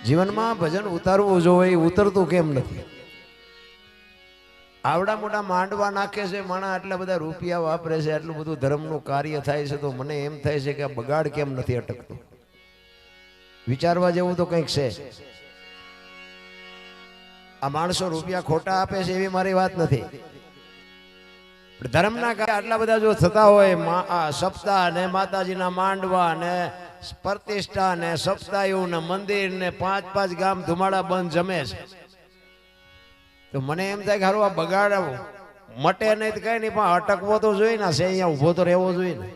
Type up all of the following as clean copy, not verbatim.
જીવનમાં ભજન ઉતારવું જોઈએ, ઉતરતું કેમ નથી? આવડા મોટા માંડવા નાખે છે માણા, આટલા બધા રૂપિયા વાપરે છે, આટલું બધું ધર્મનું કાર્ય થાય છે, તો મને એમ થાય છે કે આ બગાડ કેમ નથી અટકતો? વિચારવા જેવું તો કંઈક છે. આ માણસો રૂપિયા ખોટા આપે છે એવી મારી વાત નથી. ધર્મના કાર્ય આટલા બધા જો થતા હોય, સપ્તાહ ને માતાજીના માંડવા ને પ્રતિષ્ઠા ને સપ્તાહયું ને મંદિર ને 5-5 ગામ ધુમાડા બંધ જમે છે, તો મને એમ થાય કે હારું આ બગાડ મટે નહીં તો કઈ નહીં, પણ અટકવો તો જોઈએ ને, છે અહીંયા ઉભો તો રહેવો જોઈએ ને.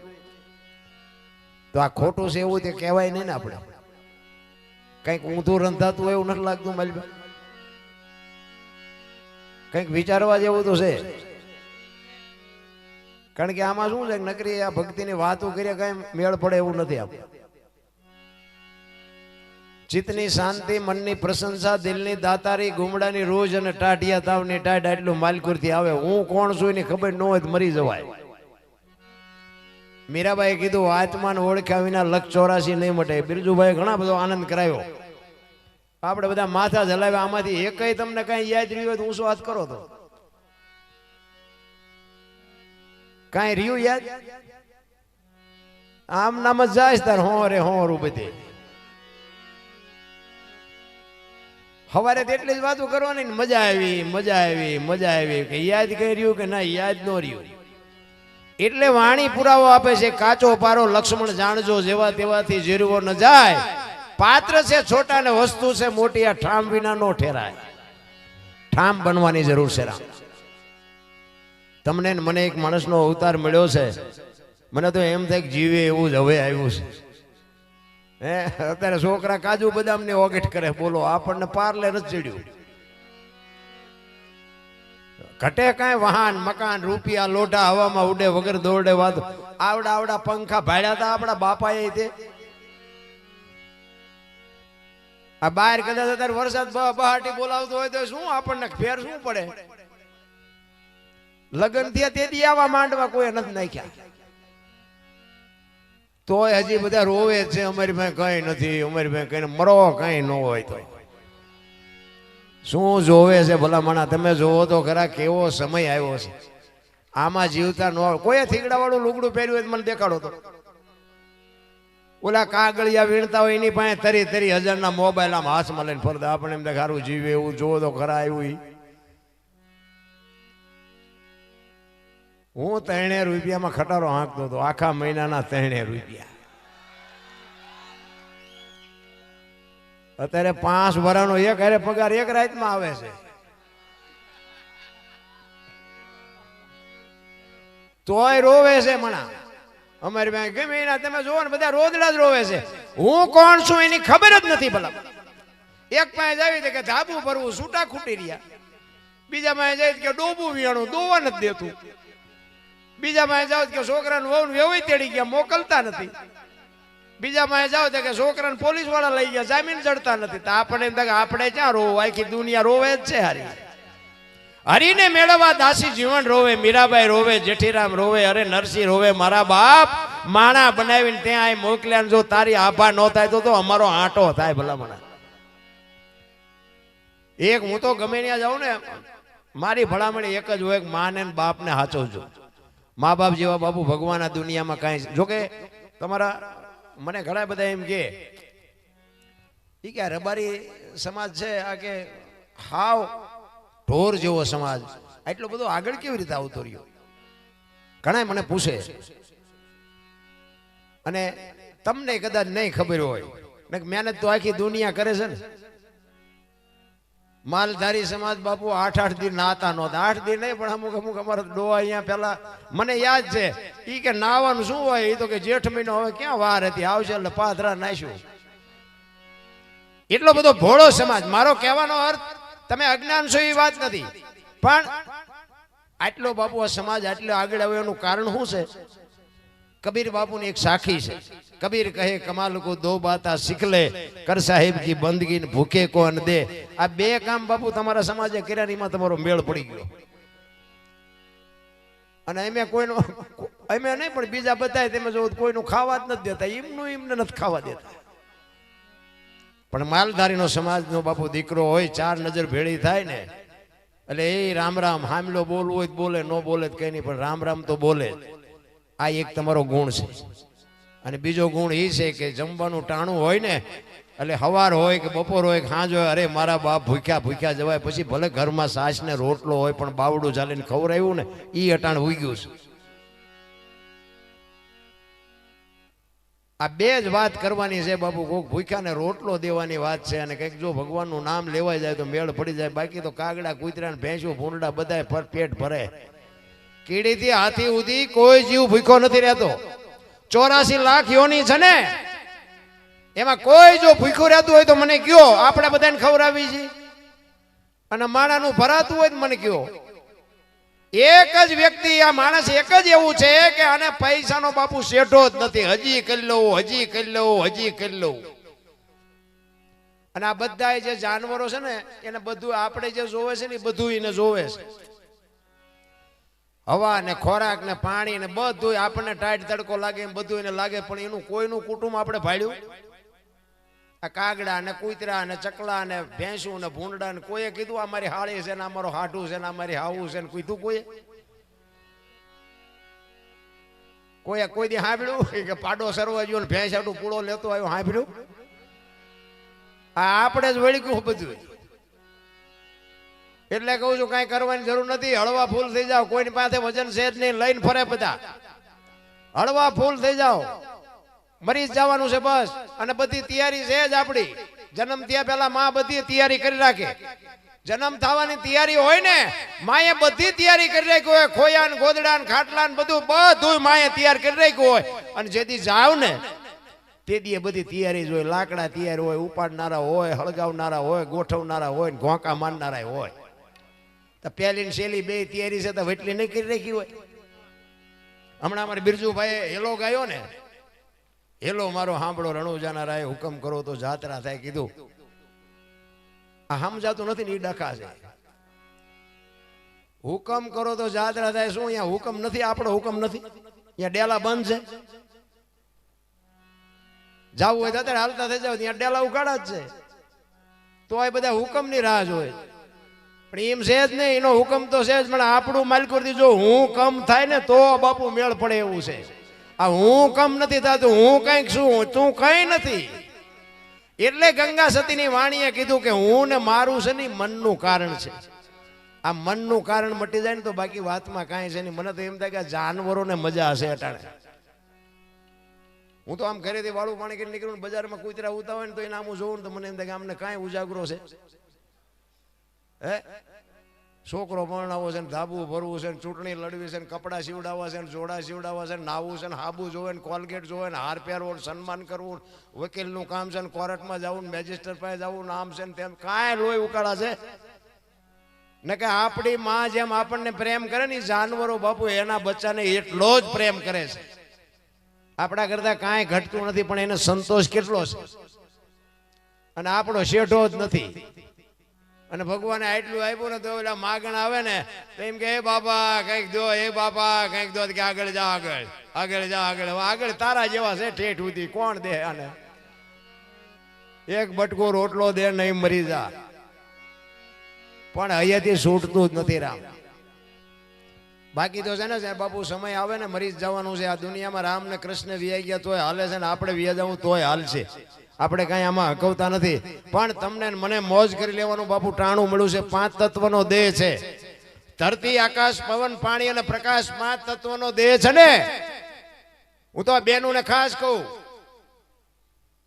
તો આ ખોટું છે એવું તે કહેવાય નહીં ને. આપણે કંઈક ઊંધું રંધાતું એવું નથી લાગતું મારી? કંઈક વિચારવા જેવું તો છે. કારણ કે આમાં શું છે, નકરી આ ભક્તિની વાતો કરીએ કઈ મેળ પડે એવું નથી. આપણે ચિત્તની શાંતિ, મનની પ્રશંસા, દિલની દાતારી, ગુમડાની રોજ અને ટાઢિયા તાવની ટાઢ, આટલું માલકુરથી આવે. હું કોણ છું એની ખબર ન હોય તો મરી જવાય. મીરાબાઈ કીધું આત્માને ઓળખ્યા વિના લખ 84 નહીં મટે. બિરજુભાઈ ઘણા બધો આનંદ કરાવ્યો, આપણે બધા માથા જલાવ્યા. આમાંથી એકય તમને કઈ યાદ રહ્યું હોય તો ઊંચો હાથ કરો. તો કઈ રહ્યું યાદ? આમ નામ જ જાય તાર હો રે હોરું બધી. સવારે એટલી જ વાતો કરવાની, મજા આવી મજા આવી મજા આવી, કે યાદ કઈ રહ્યું કે ના યાદ ન રહ્યું. એટલે વાણી પુરાવો આપે છે, કાચો પારો લક્ષ્મણ જાણજો, જેવા તેવાથી જીરવો ન જાય. પાત્ર છે છોટા ને વસ્તુ છે મોટી, આ ઠામ વિના નો ઠેરાય. ઠામ બનવાની જરૂર છે. રામ તમને મને એક માણસનો અવતાર મળ્યો છે, મને તો એમ થાય કે જીવે એવું જ હવે આવ્યું છે. અત્યારે છોકરા કાજુ બદામ ને ઓગેટ કરે, બોલો આપણને પારલે નથી ચડ્યું. ઘટે કાંઈ વાહન મકાન રૂપિયા લોઢા હવામાં ઉડે વગર દોડે વાત. આવડા આવડા પંખા ભાડ્યા હતા આપણા બાપાએ. તે આ બહાર કદાચ અત્યારે વરસાદ બહાટી બોલાવતો હોય તો શું આપણને ફેર શું પડે? લગ્ન થયા તેથી આવા માંડવા કોઈ નથી નાખ્યા, તોય હજી બધા રોવે છે અમારી પાસે કઈ નથી, અમારી પાસે કઈ મરો કઈ ન હોય તો શું જોવે છે ભલામણા? તમે જોવો તો ખરા કેવો સમય આવ્યો છે. આમાં જીવતા ન કોઈ થીગડા વાળું લુગડું પહેર્યું હોય મને દેખાડો તો. ઓલા કાગળિયા વીણતા હોય એની પાસે 30,000 મોબાઈલ આમ હાથમાં લઈને ફરતા. આપણે એમ સારું જીવે એવું જોવો તો ખરા આવ્યું. હું 3 રૂપિયામાં ખટારો હાંકતો હતો, આખા મહિનાના 3 રૂપિયા. અત્યારે 5 વર્ષનો એક હારે પગાર એક રાતમાં આવે છે. તોય રોવે છે મણા. અમારી પાસે ગમે એના તમે જોવો ને બધા રોદડા જ રોવે છે. હું કોણ છું એની ખબર જ નથી. ભલા એક પાસે જાવી કે ધાબુ ભરવું, છૂટા ખૂટી રહ્યા. બીજા પાસે જાય કે ડોબું વિયાણું, દોવા નથી દેતું. બીજા પાસે જાવ કે છોકરાને વહુ વેવાઈ તેડી ગયા, મોકલતા નથી. બીજા પાસે જાવ કે છોકરાને પોલીસ વાળા લઈ ગયા, જામીન ચડતા નથી. તો આપણે આપણે ક્યાં રોવું? આખી દુનિયા રોવે જ છે. હારી હરીને મેળવવા દાસી જીવન રોવે, મીરાબાઈ રોવે, જેઠીરામ રોવે, અરે નરસિંહ રોવે. મારા બાપ માણા બનાવીને ત્યાં મોકલ્યા, જો તારી આભા ન થાય તો અમારો આંટો થાય. ભલામણા એક હું તો ગમે ત્યાં જાઉં ને, મારી ભલામણી એક જ હોય, માને બાપને હાચવજો. મા બાપ જેવા બાપુ ભગવાન આ દુનિયામાં કાંઈ. જોકે તમારા મને ઘણા બધા એમ કે રબારી સમાજ છે આ, કે હાવ ઢોર જેવો સમાજ, એટલો બધો આગળ કેવી રીતે આવતો રહ્યો? ઘણા મને પૂછે, અને તમને કદાચ નહીં ખબર હોય, મહેનત તો આખી દુનિયા કરે છે ને. માલધારી સમાજ બાપુ 8-8 દી નાતા નહોતા. 8 દી નહીં પણ અમુક અમારા ડોવા અહીંયા પેલા મને યાદ છે, ઈ કે નાવાનું શું હોય? એ તો કે જેઠ મહિનો હવે ક્યાં વાર હતી, આવશે એટલે પાથરા નાખ્યું. એટલો બધો ભોળો સમાજ. મારો કહેવાનો અર્થ તમે અજ્ઞાન છો એ વાત નથી, પણ આટલો બાપુ આ સમાજ આટલો આગળ આવ્યો એનું કારણ શું છે? કબીર બાપુની એક સાખી છે. કબીર કહે કમાલ કો દો બાતા શીખ લે, કર સાહેબ કી બંદગી ભૂખે કો અન્ન દે. આ 2 કામ બાપુ તમારા સમાજે કર્યા, એમાં તમારો મેળ પડી ગયો. અને અમે કોઈનો અમે નહીં પણ બીજા બધાય તમે જો કોઈનું ખાવા જ નથી દેતા, એમને નથી ખાવા દેતા. પણ માલધારીનો સમાજનો બાપુ દીકરો હોય, ચાર નજર ભેળી થાય ને એટલે એ રામ રામ હામલો બોલવું હોય તો બોલે, ન બોલે તો કઈ નહીં, પણ રામ રામ તો બોલે. આ એક તમારો ગુણ છે. અને બીજો ગુણ એ છે કે જમવાનું ટાણું હોય ને એટલે સવાર હોય કે બપોર હોય કે સાંજ હોય, અરે મારા બાપ ભૂખ્યા ભૂખ્યા જવાય. પછી ભલે ઘરમાં સાસ ને રોટલો હોય પણ બાવડું ચાલીને ખવડાવ્યું ને એ અટાણ હોઈ ગયું છે. આ બે જ વાત કરવાની છે બાપુ. કોઈક ભૂખ્યાને રોટલો દેવાની વાત છે અને કંઈક જો ભગવાનનું નામ લેવાઈ જાય તો મેળ પડી જાય. બાકી તો કાગડા કૂતરા ને ભેંસું ભૂંડા બધા પેટ ભરે. કીડીથી હાથી સુધી કોઈ જીવ ભૂખ્યો નથી રહેતો. 84 લાખ યોની છે ને, એમાં કોઈ જો ભૂખ્યું રહેતું હોય તો મને કયો, આપણે બધાને ખવડાવી છે. અને માણાનું ભરાતું હોય તો મને કયો. એક જ વ્યક્તિ, આ માણસ એક જ એવું છે કે આને પૈસાનો બાપુ શેઠો જ નથી. હજી કરી લઉં, હજી કરી લઉં, હજી કરી લઉં. અને આ બધા જે જાનવરો છે ને એને બધું આપણે જે જોવે છે ને બધું એને જોવે છે. હવા ને ખોરાક ને પાણી ને બધું આપણને ટાઈટ તડકો લાગે બધું એને લાગે, પણ એનું કોઈનું કુટુંબ આપણે ભાડ્યું? આ કાગડા ને કૂતરા ને ચકલા ને ભેંસું ને ભૂંડા ને કોઈએ કીધું આ મારી હાળી છે ને અમારો હાટું છે ને અમારી હાવું છે ને કીધું કોઈએ કોઈ દી સાંભળ્યું કે પાડો સરવા ગયો ને ભેંસ હાટું પૂળો લેતો આવ્યો? સાંભળ્યું? આ આપણે જ વળગ્યું બધું. એટલે કહું છું કઈ કરવાની જરૂર નથી. હળવા ફૂલ થઈ જાઓ. કોઈની પાસે વજન છે જ નહીં, લઈને ફરે બધા. હળવા ફૂલ થઈ જાઓ. મરી જવાનું છે બસ. અને બધી તૈયારી છે જ આપણી. જન્મ થયા પહેલા માં બધી તૈયારી કરી રાખે. જન્મ થવાની તૈયારી હોય ને માએ બધી તૈયારી કરી રાખી હોય. ખોયા ને ગોદડા ને ખાટલા ને બધું માએ તૈયાર કરી રાખ્યું હોય. અને જેથી જાવ ને તે દી બધી તૈયારી જ હોય. લાકડા તૈયાર હોય, ઉપાડનારા હોય, હળગાવનારા હોય, ગોઠવનારા હોય, ઘોંકા મારનારા હોય. તો પહેલી ને છેલ્લી બે તૈયારી છે તો વટલી નહીં કરી રાખી હોય. હમણાં અમારે બિરજુભાઈ હેલો ગાયો ને, હેલો મારો સાંભળો રણુજાના રાય હુકમ કરો તો જાત્રા થાય. કીધું આ સમજાતું નથી ને એ ડખા છે. હુકમ કરો તો જાત્રા થાય. શું અહીંયા હુકમ નથી? આપણો હુકમ નથી? અહીંયા ડેલા બંધ છે. જવું હોય તો અત્યારે હાલતા થઈ જાવ, ત્યાં ડેલા ઉગાડા જ છે. તો આ બધા હુકમ ની રાહ જોય. પણ એમ છે જ નહીં. એનો હુકમ તો છે જ, પણ આપણું માલિક જો હું કમ થાય ને તો બાપુ મેળ પડે એવું છે. આ હું કમ નથી થતું, હું કઈક શું, તું કઈ નથી. એટલે ગંગા સતીની વાણીએ કીધું કે હું ને મારું છે ને મનનું કારણ છે. આ મનનું કારણ મટી જાય ને તો બાકી વાતમાં કાંઈ છે નહીં. મને તો એમ થાય કે જાનવરોને મજા હશે અટાણે. હું તો આમ ઘરેથી વાળું પાણી કરી નીકળું, બજારમાં કૂતરા ઉતા હોય ને તો એને આમ જોઉં તો મને એમ થાય કે આમને કાંઈ ઉજાગરો છે. હે છોકરો પરણાવો છે ને ધાબુ ભરવું છે ને ચૂંટણી લડવી છે ને કપડાં સીવડાવવા છે ને જોડા સીવડાવવા છે ને નાવું છે ને હાબુ જોવે ને કોલગેટ જોવે ને હાર પહેરવો સન્માન કરવું, વકીલનું કામ છે ને કોર્ટમાં જવું ને મેજિસ્ટર પાસે જવું ને આમ છે ને તેમ. કાંઈ લોહી ઉકાળા છે ને કે આપણી માં જેમ આપણને પ્રેમ કરે ને જાનવરો બાપુ એના બચ્ચાને એટલો જ પ્રેમ કરે છે. આપણા કરતા કાંઈ ઘટતું નથી, પણ એને સંતોષ કેટલો છે. અને આપણો શેઠો જ નથી. અને ભગવાને આટલું આપ્યું ને તો ઓલા માગણ આવે ને તો એમ કે હે બાપા કંઈક દો, હે બાપા કંઈક દો, કે આગળ જા, આગળ આગળ જા, આગળ આગળ તારા જેવા છે ઠેઠ સુધી કોણ દે આને? એક બટકો રોટલો દે નહીં મરી જા. પણ અહીંયાથી છૂટતું જ નથી રામ. બાકી તો છે ને બાપુ સમય આવે ને મરી જ જવાનું છે. આ દુનિયામાં રામ ને કૃષ્ણ વિયા ગયા તોય હાલે છે ને આપણે વિયા જવું તોય હાલશે. આપણે કઈ આમાં હકવતા નથી. પણ તમને મને મોજ કરી લેવાનું બાપુ ટાણું મળ્યું છે. 5 તત્વનો દેહ છે. ધરતી, આકાશ, પવન, પાણી અને પ્રકાશ 5 તત્વનો દેહ છે ને. હું તો આ બેનું ને ખાસ કહું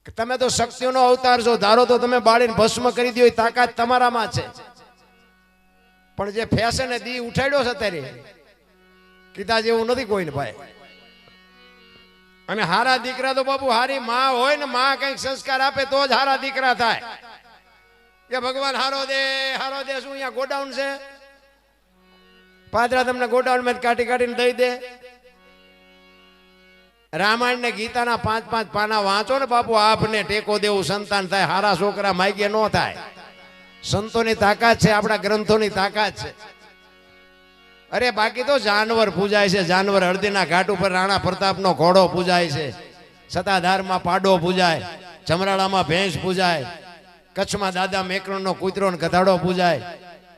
કે તમે તો શક્તિઓનો અવતાર છો. ધારો તો તમે બાળીને ભસ્મ કરી દો, તાકાત તમારામાં છે. પણ જે ફેશન દી ઉઠાડ્યો છે અત્યારે કીધા જેવું નથી કોઈને ભાઈ. અને હારા દીકરા તો બાપુ હારી માં હોય ને, માં કઈક સંસ્કાર આપે તો જ હારા દીકરા થાય. કે ભગવાન હારો દે, હારો દે. શું અહીંયા ગોડાઉન છે? પાદરા તમને ગોડાઉન માં કાઢી કાઢીને દઈ દે. રામાયણ ને ગીતાના 5-5 પાના વાંચો ને બાપુ, આપને ટેકો દેવું સંતાન થાય. હારા છોકરા માગ્ય ન થાય. સંતોની તાકાત છે, આપણા ગ્રંથોની તાકાત છે. અરે બાકી તો જાનવર પૂજાય છે. જાનવર હળદીના ઘાટ ઉપર રાણા પ્રતાપનો ઘોડો પૂજાય છે. સતાધારમાં પાડો પૂજાય, ચમરાળામાં ભેંસ પૂજાય, કચ્છમાં દાદા મેકરણનો કૂતરો ને ગધાડો પૂજાય,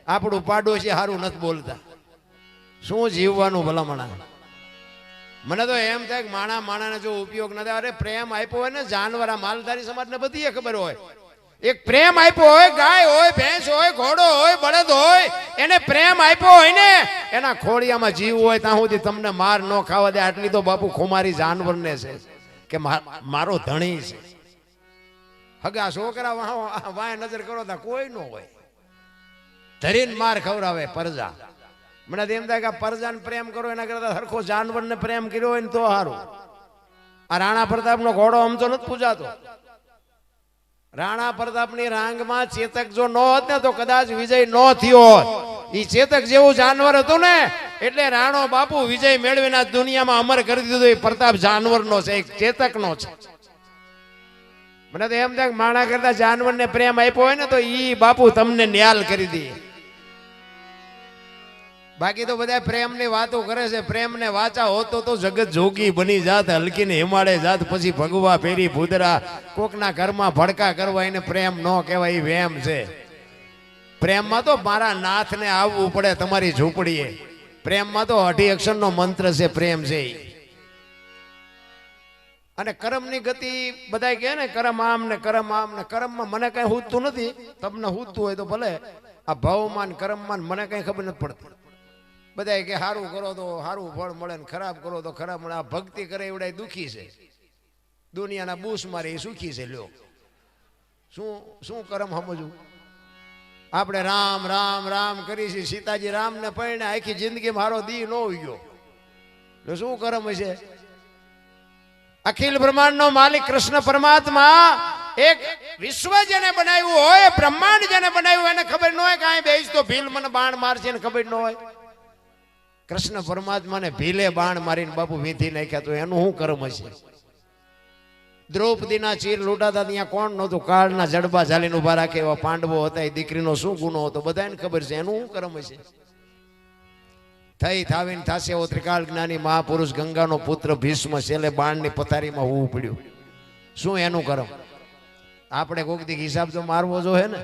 આપણું પાડોશી સારું નથી બોલતા. શું જીવવાનું ભલામણા? મને તો એમ થાય કે માણાને જો ઉપયોગ ન થાય. અરે પ્રેમ આપ્યો હોય ને જાનવર, આ માલધારી સમાજને બધી ખબર હોય. એક પ્રેમ આપ્યો હોય, ગાય હોય, ભેંસ હોય, ઘોડો હોય, બળદ હોય, એને પ્રેમ આપ્યો હોય ને, એના ખોડિયામાં જીવ હોય ત્યાં સુધી તમને માર ન ખાવા દે. આટલી તો બાપુ ખુમારી જાનવરને છે કે મારો ધણી છે. હગા છોકરા વાય નજર કરો તો કોઈ ન હોય, ધરીને માર ખવડાવે પરજા. મને એમ થાય કે પરજાને પ્રેમ કરો એના કરતા સરખો જાનવરને પ્રેમ કર્યો હોય ને તો સારું. આ રાણા પ્રતાપનો ઘોડો આમ તો નથી પૂજાતો. રાણા પ્રતાપની રાંગમાં ચેતક જો ન હોત ને તો કદાચ વિજય ન થયો હોત. ઈ ચેતક જેવું જાનવર હતું ને એટલે રાણો બાપુ વિજય મેળવીને આ દુનિયામાં અમર કરી દીધું. એ પ્રતાપ જાનવરનો છે, એક ચેતકનો છે. મને તો એમ થાય માણા કરતા જાનવરને પ્રેમ આપ્યો હોય ને તો ઈ બાપુ તમને ન્યાલ કરી દે. બાકી તો બધા પ્રેમની વાતો કરે છે. પ્રેમને વાચા હોતો તો જગત જોગી બની જાત, હલકીને હિમાળે જાત, પછી ભગવા ફેરી ભૂદરા, કોકના ઘરમાં ભડકા કરવા. એને પ્રેમ ન કહેવાય, એ વેમ છે. પ્રેમમાં તો મારા નાથને આવવું પડે તમારી ઝૂંપડીએ. પ્રેમમાં તો 18 અક્ષરનો મંત્ર છે, પ્રેમ છે. અને કર્મની ગતિ બધા કહે ને કરમ આમ ને કરમ આમ ને. કર્મમાં મને કઈ હૂજતું નથી, તમને હૂજતું હોય તો ભલે. આ ભાવમાન કર્મમાન મને કઈ ખબર નથી પડતી. બધા કે સારું કરો તો સારું ફળ મળે ને ખરાબ કરો તો ખરાબ મળે. આ ભક્તિ કરે એવડાય દુખી છે, દુનિયાના બૂસ મારે એ સુખી છે. લ્યો શું કર્મ સમજવું? આપણે રામ રામ રામ કરી છે. સીતાજી રામને પરણે આખી જિંદગી મારો દી ન ઉગ્યો. શું કર્મ છે? અખિલ બ્રહ્માંડનો માલિક કૃષ્ણ પરમાત્મા, એક વિશ્વ જેને બનાવ્યું હોય, બ્રહ્માંડ જેને બનાવ્યું એને ખબર ન હોય કે અહીં બેસ તો ભીલ મને બાણ મારશે એને ખબર ન હોય. કૃષ્ણ પરમાત્માને ભીલે બાણ મારીને બાપુ વીંધી નાખ્યા, તો એનું શું કર્મ હશે? દ્રૌપદીના ચીર લૂંટાતા ત્યાં કોણ નહોતું? કાળના જડબા ઝાલીને ઉભા રાખે એવા પાંડવો હતા. એ દીકરીનો શું ગુનો હતો બધાને ખબર છે. એનું શું કર્મ હશે? થઈ થાવીને થાશે એવો ત્રિકાળ જ્ઞાની મહાપુરુષ ગંગાનો પુત્ર ભીષ્મ છેલ્લે બાણની પથારીમાં હોવું પડ્યું. શું એનું કર્મ? આપણે કોઈક દી હિસાબ તો મારવો જોઈએ ને.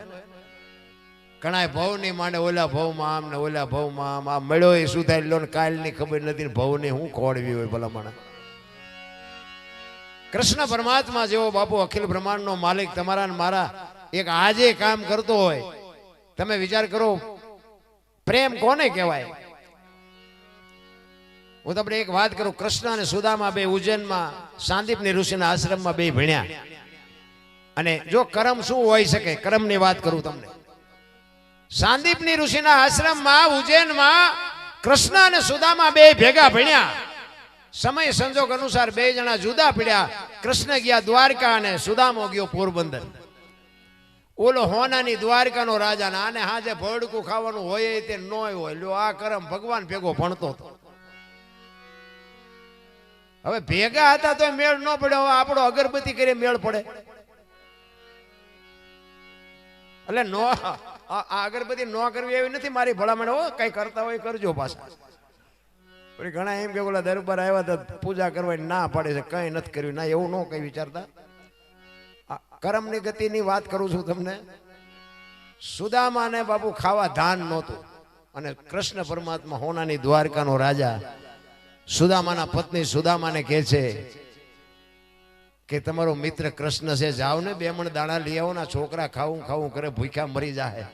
ઘણા ભવની માંડે ઓલા ભવમાં આમ ને ઓલા ભવમાં આમ. આ મળ્યો એ સુધારી લો ને કાલની ખબર નથી, ભવની હું ખોડવી હોય ભલામણ. કૃષ્ણ પરમાત્મા જેવો બાપુ અખિલ બ્રહ્માંડનો માલિક તમારા ને મારા એક આજે કામ કરતો હોય. તમે વિચાર કરો, પ્રેમ કોને કહેવાય? હું તમને એક વાત કરું. કૃષ્ણ અને સુદામા બે ઉજ્જૈનમાં સાંદીપની ઋષિના આશ્રમમાં બે ભણ્યા. અને જો કર્મ શું હોઈ શકે, કર્મની વાત કરું તમને. સાંદીપની ઋષિના આશ્રમમાં ઉજ્જૈનમાં કૃષ્ણ અને સુદામા બે ભેગા ભણ્યા. સમય સંજોગ અનુસાર બે જણા જુદા પડ્યા. કૃષ્ણ ગયા દ્વારકા અને સુદામો ગયો પોરબંદર. ઓલો હોનાની દ્વારકાનો રાજા ને આને હાજે ભડકું ખાવાનું હોય તે ન હોય. લ્યો આ કર્મ ભગવાન ભેગો ભણતો હતો. હવે ભેગા હતા તો મેળ ન પડ્યો. હવે આપણો અગરબત્તી કરી મેળ પડે? એટલે નો આ અગરબત્તી ન કરવી એવી નથી મારી ભલામણ. હો કઈ કરતા હોય કરજો પાછા. ઘણા એમ કે ઓલા દરબાર આવ્યા તો પૂજા કરવાની ના પાડે છે, કઈ નથી કર્યું. ના, એવું ન કઈ વિચારતા. કર્મની ગતિની વાત કરું છું તમને. સુદામાને બાપુ ખાવા ધાન નહોતું. અને કૃષ્ણ પરમાત્મા હોનાની દ્વારકાનો રાજા સુદામાના પત્ની સુદામાને કહે છે કે તમારો મિત્ર કૃષ્ણ છે, જાઓ ને 2 મણ દાણા લઈ આવો. ના છોકરા ખાવું ખાવું કરે, ભૂખ્યા મરી જાય.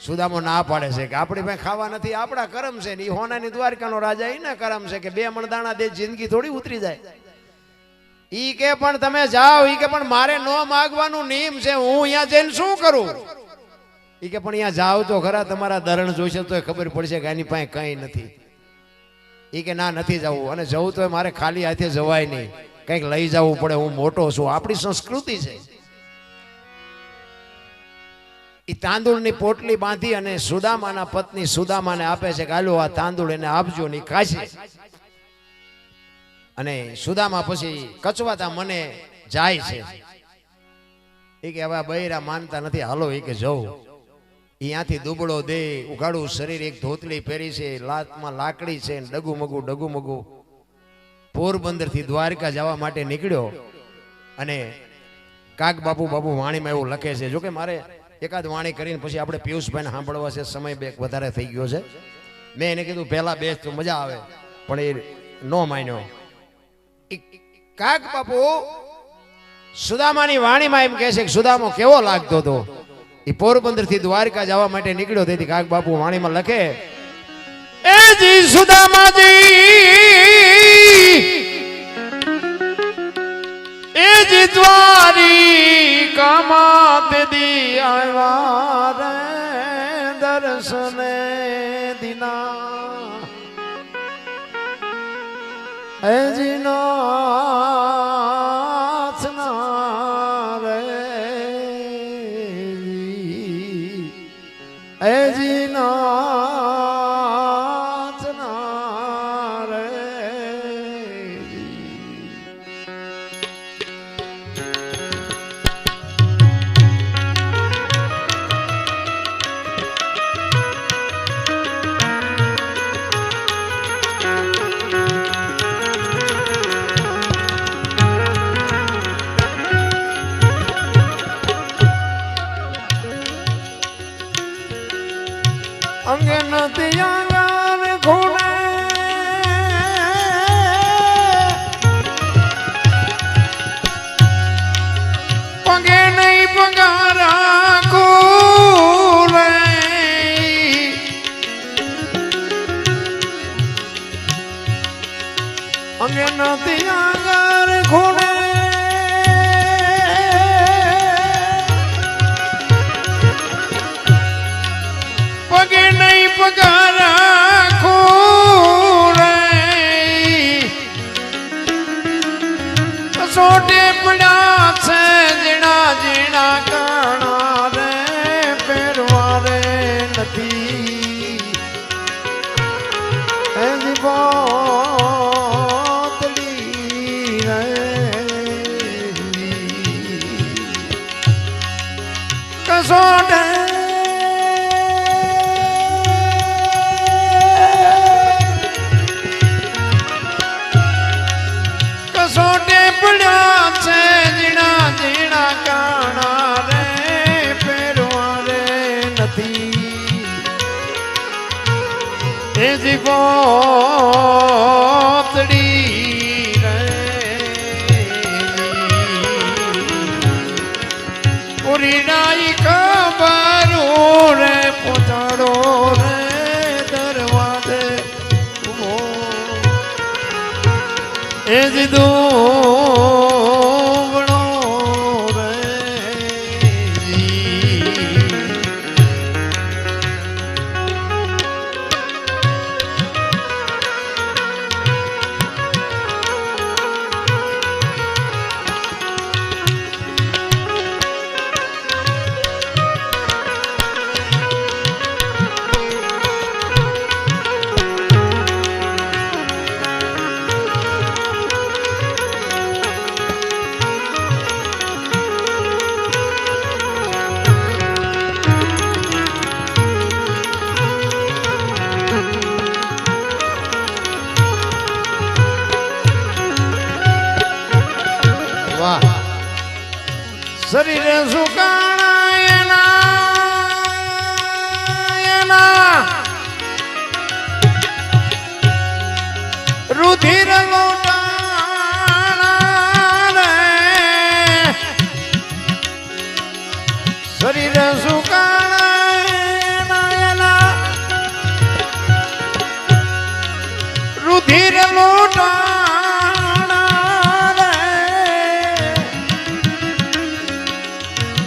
સુદામો ના પાડે છે કે આપણી પાસે ખાવા નથી, આપણા કરમ છે. ને હોનાની દ્વારકાનો રાજા એના કરમ છે કે 2 મણ દાણા દે, જિંદગી થોડી ઉતરી જાય. ઈ કે પણ તમે જાઓ. ઈ કે પણ મારે ન માગવાનું નિયમ છે, હું અહીંયા જઈને શું કરું? ઈ કે પણ અહીંયા જાઓ તો ખરા, તમારા ધરણ જોઈશે તો ખબર પડશે કે આની પાસે કઈ નથી. ઈ કે ના, નથી જવું. અને જવું તો મારે ખાલી હાથે જવાય નહીં, કંઈક લઈ જવું પડે. હું મોટો છું, આપણી સંસ્કૃતિ છે. એ તાંદુળની પોટલી બાંધી અને સુદામાના પત્ની સુદામાને આપે છે કે હાલો આ તાંદુળ એને આપજો ને ખાશે. અને સુદામા પછી કચવાતા મને જાય છે. એ કે હવે બૈરા માનતા નથી, હાલો એ કે જવું. અહીંયાથી દુબળો દે, ઉઘાડું શરીર, એક ધોતલી પહેરી છે, લાતમાં લાકડી છે, ડગુમગુ પોરબંદર થી દ્વારકા જવા માટે નીકળ્યો. અને કાગ બાપુ વાણીમાં એવું લખે છે. જોકે મારે એકાદ વાણી કરીને પછી આપણે પિયુષભાઈને સાંભળવા છે, સમય બે વધારે થઈ ગયો છે. મેં એને કીધું પહેલા બેસ તો મજા આવે, પણ એ નો માન્યો. કાગ બાપુ સુદામાની વાણીમાં એમ કહે છે કે સુદામો કેવો લાગતો હતો. એ પોરબંદર થી દ્વારકા જવા માટે નીકળ્યો. તેથી કાગ બાપુ વાણીમાં લખે, એ જી સુદામાજી એ જી દ્વારિકા માં દી આવ્યા રે દર્શને દિના એ જી નાથ ના રે એ જી નાથ ના રે. અંગે નથી આંગણ ખૂણે પગે નહીં પગારા ખૂણે અંગે નથી આંગણ ખૂણે પગે નહીં પગારા ખૂણે સોટે પડ્યા છે જીણા જીણા કાણા રે પહેરવા રે નથી એની પોતડી રે કસોટે સોટે પડ્યા છે જીણા જીણા કાણા રે પહેરવા રે નથી એ જી પોતડી રે પૂરી નાઈ ખબર રે પહોંચાડો રે દરવાજે એ જી દોવણો રે શરીરે સુકાણા એના રુધિર લોટાણા રે શરીરે સુકાણા એના રુધિર લોટાણા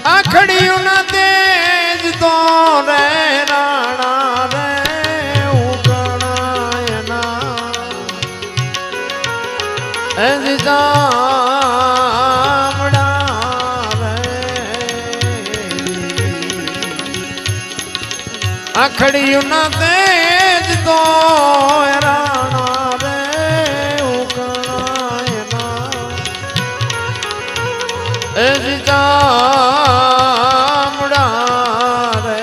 આખડિયું ના તેજ તો રે રાણા રે ઉગણાયના એ જામડા રે આખડિયું ના તેજ તો રાણા રે ઉગણાયના એ જામડા રે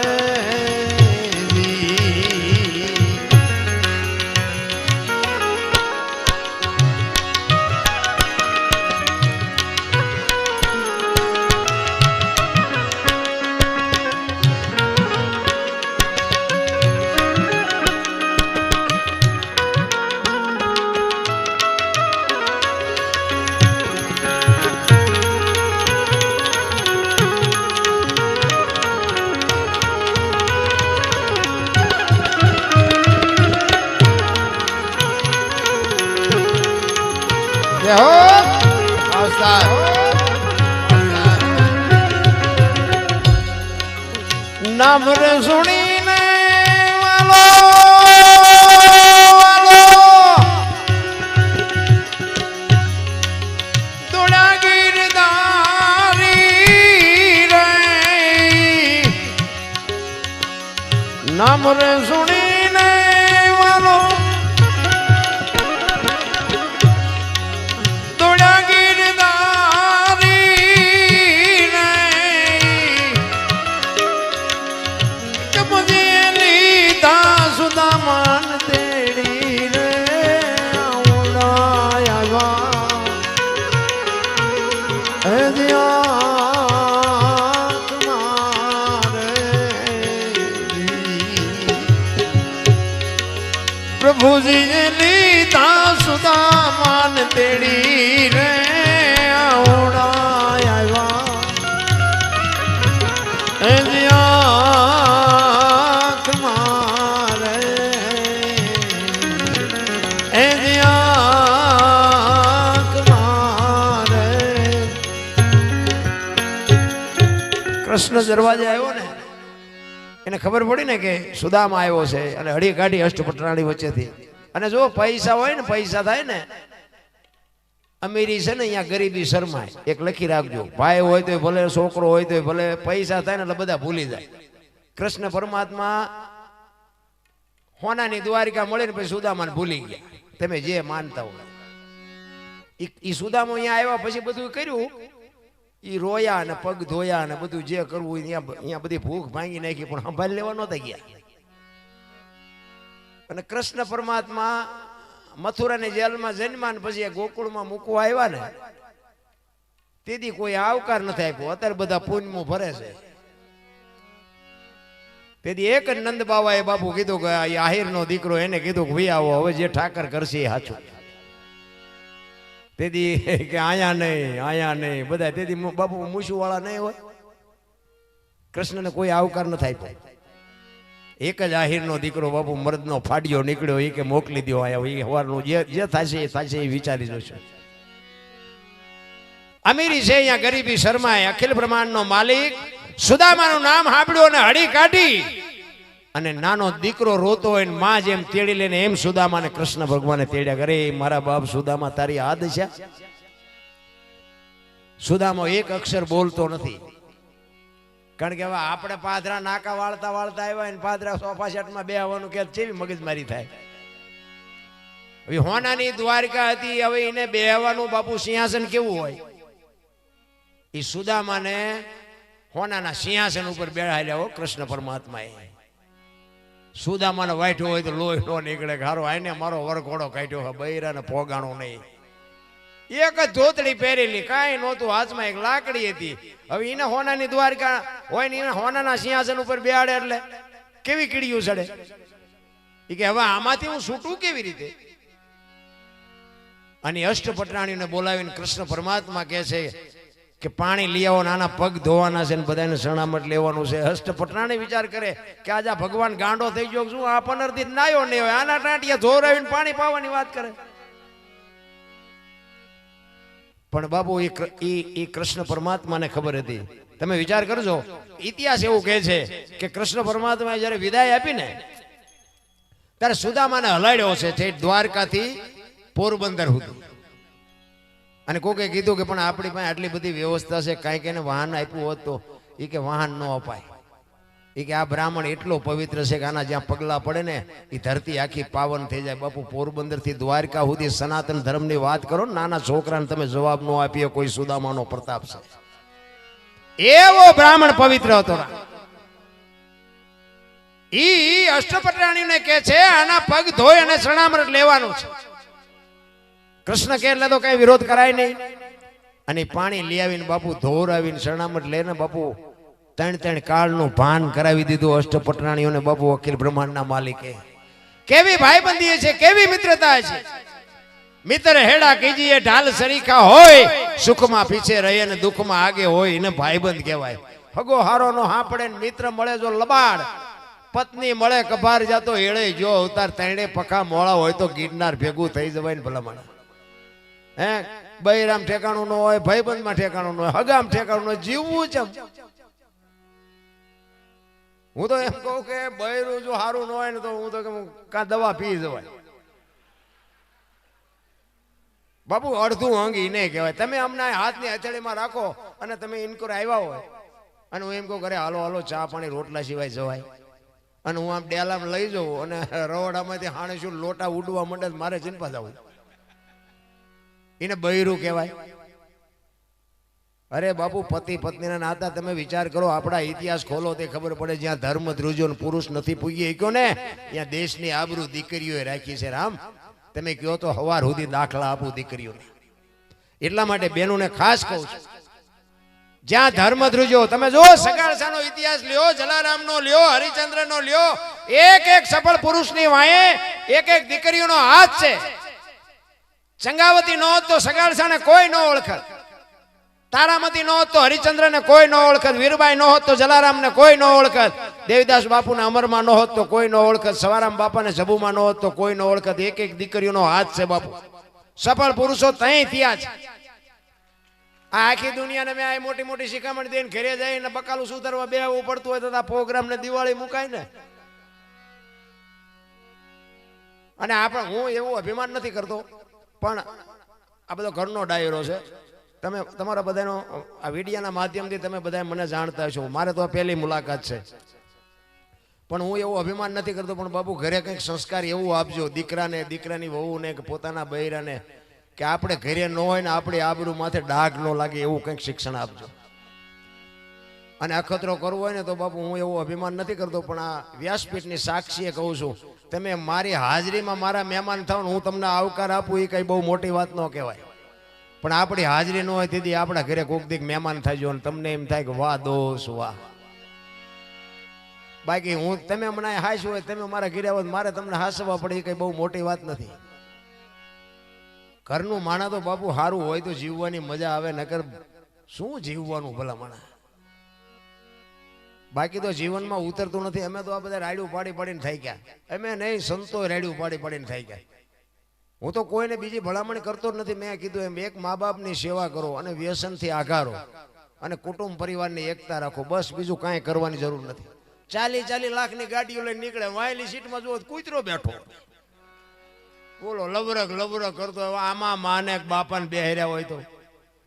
નામ રે સુણીને વાલો દોડા ગીરધારી રે નામ રે સુણીને વાલો દોડા ગીરધારી રે કે મુજે લીધા સુદામાન તેડી રે આવડાયા પ્રભુજી લીધા સુદામાન તેડી રે કૃષ્ણ દરવાજે આવ્યો ને એને ખબર પડી ને કે સુદામા આવ્યો છે અને હળી કાઢી અષ્ટપટરાણી વચ્ચેથી અને જો પૈસા હોય ને પૈસા થાય ને અમીરી છે ને અહીંયા ગરીબી શરમાય એક લખી રાખજો ભાઈ હોય તો ભલે છોકરો હોય તો ભલે પૈસા થાય ને એટલે બધા ભૂલી જાય કૃષ્ણ પરમાત્મા હોનાની દ્વારિકા મળે ને પછી સુદામાને ભૂલી ગયા તમે જે માનતા હોય ઈ સુદામો અહીંયા આવ્યા પછી બધું કર્યું ઈ રોયા અને પગ ધોયા અને બધું જે કરવું અહીંયા બધી ભૂખ ભાંગી નાખી પણ સંભાળી લેવા નહોતા ગયા અને કૃષ્ણ પરમાત્મા મથુરાની જેલમાં જન્માન પછી ગોકુળમાં મૂકવા આવ્યા ને તેથી કોઈ આવકાર નથી આપ્યો અત્યારે બધા પુણ્યમાં ભરે છે તેથી એક જ નંદ બાવાએ બાપુ કીધું કે આહિરનો દીકરો એને કીધું કે ભાઈ આવો હવે જે ઠાકર કરશે એ સાચું તેથી કે આયા નહીં બધા તેથી બાપુ મૂછું વાળા નહીં હોય કૃષ્ણને કોઈ આવકાર ન થાય એક જ આહિરનો દીકરો બાપુ મર્દનો ફાડ્યો નીકળ્યો એ કે મોકલી દો આયા એ હવારનું જે થશે એ વિચારી જોશે અમીરી છે અહીંયા ગરીબી શરમાય અખિલ બ્રહ્માંડનો માલિક સુદામાનું નામ સાંભળ્યું અને હળી કાઢી અને નાનો દીકરો રોતો હોય ને માં જેમ તેડી લઈને એમ સુદામાને કૃષ્ણ ભગવાને તેડ્યા કરે મારા બાપ સુદામા તારી આ દશા સુદામો એક અક્ષર બોલતો નથી કારણ કે હવે આપણે પાદરા નાકા વાળતા વાળતા આવ્યા ને પાદરા સોફા સેટમાં બેહવાનું કે કેવી મગજમારી થાય હવે હોનાની દ્વારિકા હતી હવે એને બેહવાનું બાપુ સિંહાસન કેવું હોય એ સુદામાને હોનાના સિંહાસન ઉપર બેહાડ્યા હો કૃષ્ણ પરમાત્માએ સુદામાને વાઠ્યો હોય તો લોહી નો નીકળે હારો આઈને મારો વરઘોડો કાઢ્યો બૈરાને પોગાણો નહીં એક જ ધોતડી પહેરેલી કાંઈ નહોતું હાથમાં એક લાકડી હતી હવે એને હોનાની દ્વારકા હોય ને એને હોનાના સિંહાસન ઉપર બેહાડે એટલે કેવી કીડીયું ચડે એ કે હવે આમાંથી હું છૂટું કેવી રીતે અને અષ્ટપટરાણીને બોલાવીને કૃષ્ણ પરમાત્મા કહે છે કે પાણી લઈ આવો નાના પગ ધોવાના છે ને બધાને શરણામત લેવાનું છે અષ્ટપટરાણી વિચાર કરે કે આજે ભગવાન ગાંડો થઈ ગયો શું આ 15 દિન નાયો નહીં હોય આના ટાંટિયા ધોરાવીને પાણી પાવાની વાત કરે પણ બાબુ એ કૃષ્ણ પરમાત્માને ખબર હતી તમે વિચાર કરજો ઇતિહાસ એવું કહે છે કે કૃષ્ણ પરમાત્માએ જ્યારે વિદાય આપી ને ત્યારે સુદામાને હલાડ્યો છે તે દ્વારકાથી પોરબંદર સુધી અને કોકે કીધું કે પણ આપણી પાસે આટલી બધી વ્યવસ્થા છે કાંઈક એને વાહન આપ્યું હોત તો એ કે વાહન ન અપાય એ કે આ બ્રાહ્મણ એટલો પવિત્ર છે કે આના જ્યાં પગલા પડે ને એ ધરતી આખી પાવન થઈ જાય બાપુ પોરબંદર થી દ્વારકા સુધી સનાતન ધર્મની વાત કરો ને નાના છોકરાને તમે જવાબ ન આપીએ કોઈ સુદામાનો પ્રતાપ છે એવો બ્રાહ્મણ પવિત્ર હતો ઈ અષ્ટપટરાણીને કે છે આના પગ ધોઈ અને શરણામૃત લેવાનું છે કૃષ્ણ કે એટલે તો કઈ વિરોધ કરાય નહીં અને પાણી લઈ આવીને બાપુ ધોરાવીને શરણામત લઈને બાપુ 3 કાળનું ભાન કરાવી દીધું અષ્ટપટરાણીઓને બાપુ અખિલ બ્રહ્માંડના માલિકે કેવી ભાઈબંધી છે કેવી મિત્રતા છે મિત્ર હેડા કીજીએ ઢાલ સરીખા હોય સુખમાં પીછે રહે ને દુઃખમાં આગે હોય એને ભાઈબંધ કહેવાય હગો હારો નો હાપડે મિત્ર મળે જો લબાડ પત્ની મળે કભાર જાતો હેળે જો અવતાર તણે પખા મોળા હોય તો ગિરનાર ભેગું થઈ જવાય ને ભલામણ હે બૈરામ ઠેકાણું ન હોય ભાઈબંધમાં ઠેકાણું ન હોય હગામ ઠેકાણું ન હોય જીવવું છે હું તો એમ કહું કે બૈરું જો સારું ન હોય ને તો હું તો કાં દવા પી જવાય. બાપુ અડધું અંગ ઈ નહીં કહેવાય. તમે અમને હાથની હથેળીમાં રાખો અને તમે ઇનકોર આવ્યા હોય અને હું એમ કહું ઘરે હાલો હાલો ચા પાણી રોટલા સિવાય જવાય, અને હું આમ ડેલામાં લઈ જાઉં અને રવડામાંથી હાણે શું લોટા ઉડવા માંડે મારે ચિંતા જવું, એને બૈરું કહેવાય? અરે બાપુ પતિ પત્નીના નાતા તમે વિચાર કરો, આપણા ઇતિહાસ ખોલો તે ખબર પડે. જ્યાં ધર્મ ધ્રુજો પુરુષ નથી પૂગી ગયો ને ત્યાં દેશની આબરૂ દીકરીઓએ રાખી છે. રામ તમે કહો તો હવાર સુધી દાખલા આપું દીકરીઓને. એટલા માટે બહેનોને ખાસ કહું છું, જ્યાં ધર્મ ધ્રુજો તમે જો સગાળસાનો ઇતિહાસ લ્યો, જલારામનો લ્યો, હરિચંદ્રનો લ્યો, એક એક સફળ પુરુષની વાંહે એક એક દીકરીઓનો હાથ છે. ચંગાવતી ન હોત તો સગાળસાને કોઈ ન ઓળખત, તારામતી ન હોત તો હરિચંદ્રને કોઈ ન ઓળખત, વીરબાઈ ન હોત તો જલારામને કોઈ ન ઓળખત, દેવીદાસ બાપુને અમરમાં ન હોત તો કોઈ ન ઓળખત, સવારામ બાપાને જબુમાં ન હોત તો કોઈ ન ઓળખત. એક એક દીકરીઓનો હાથ છે બાપુ. સફળ પુરુષો તઈ થયા છે. આ આખી દુનિયાને મેં આ મોટી મોટી શિખામણ દઈને ઘરે જઈને બકાલું સુધારવા બેહવું પડતું હોય તો આ પ્રોગ્રામ ને દિવાળી મુકાય ને. અને આપણે હું એવું અભિમાન નથી કરતો, પણ આ બધો ઘરનો ડાયરો છે. તમે તમારા બધાનો આ વિડીયાના માધ્યમથી તમે બધા મને જાણતા છો. મારે તો આ પહેલી મુલાકાત છે, પણ હું એવું અભિમાન નથી કરતો. પણ બાપુ ઘરે કંઈક સંસ્કાર એવું આપજો દીકરાને, દીકરાની વહુને કે પોતાના બૈરાને, કે આપણે ઘરે ન હોય ને આપણી આબરૂ માથે ડાઘ ન લાગે એવું કંઈક શિક્ષણ આપજો. અને અખતરો કરવો હોય ને તો બાપુ હું એવું અભિમાન નથી કરતો, પણ આ વ્યાસપીઠની સાક્ષીએ કહું છું, તમે મારી હાજરીમાં મારા મહેમાન થાવ ને હું તમને આવકાર આપું એ કંઈ બહુ મોટી વાત ન કહેવાય. પણ આપણી હાજરી ન હોય તેથી આપણા ઘરે કોઈક દીક મહેમાન થાય અને તમને એમ થાય કે વાહ દોષ વાહ. બાકી હું તમે મને હાસ હોય, તમે મારા ઘરે આવો મારે તમને હાસવા પડે એ કંઈ બહુ મોટી વાત નથી. ઘરનું માણા તો બાપુ સારું હોય તો જીવવાની મજા આવે, નકર શું જીવવાનું ભલા માણા. બાકી તો જીવનમાં ઉતરતું નથી. અમે તો આ બધા રાડ્યું પાડી પાડીને થઈ ગયા. અમે નહીં, સંતો રાડ્યું પાડી પાડીને થઈ ગયા. હું તો કોઈને બીજી ભલામણ કરતો જ નથી. મેં કીધું એમ એક મા બાપની સેવા કરો અને વ્યસનથી આઘારો અને કુટુંબ પરિવારની એકતા રાખો, બસ બીજું કાંઈ કરવાની જરૂર નથી. 40 લાખની ગાડીઓ લઈને નીકળે, વાયલી સીટમાં જુઓ કૂતરો બેઠો, બોલો લવરક લવરક કરતો. આમાં માને બાપાને બેહર્યા હોય તો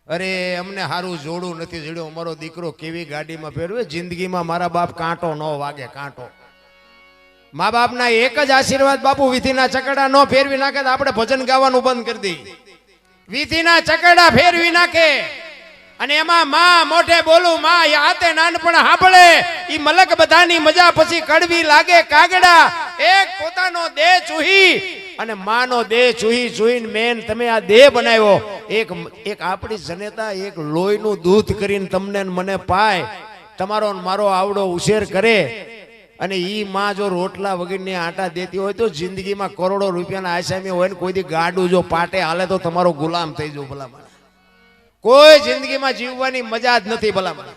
અરે અમને સારું જોડું નથી જડ્યું, અમારો દીકરો કેવી ગાડીમાં ફેરવે. જિંદગીમાં મારા બાપ કાંટો ન વાગે, કાંટો. મા બાપના એક જ આશીર્વાદ બાપુ, વિધિના ચકડા ન ફેરવી નાખે તો આપણે ભજન ગાવાનું બંધ કરી દઈએ. વિધિના ચકડા ફેરવી નાખે અને એમાં માં મોઢે બોલું, માં હાથે નાનપણ સાંભળે, ઈ મલક બધાની મજા પછી કડવી લાગે કાગડા. એક પોતાનો દેહ ચૂહી અને માનો દેહ ચૂહી ચૂહીને મેન તમે આ દેહ બનાવ્યો. એક આપણી જનેતા એક લોહીનું દૂધ કરીને તમને મને પાય, તમારો મારો આવડો ઉછેર કરે, અને ઈ માં જો રોટલા વગરની આટા દેતી હોય તો જિંદગીમાં કરોડો રૂપિયાના આસામી હોય ને કોઈ દી ગાડું જો પાટે હાલે તો તમારો ગુલામ થઈ જાવ ભલામણ. કોઈ જિંદગીમાં જીવવાની મજા જ નથી ભલામણ.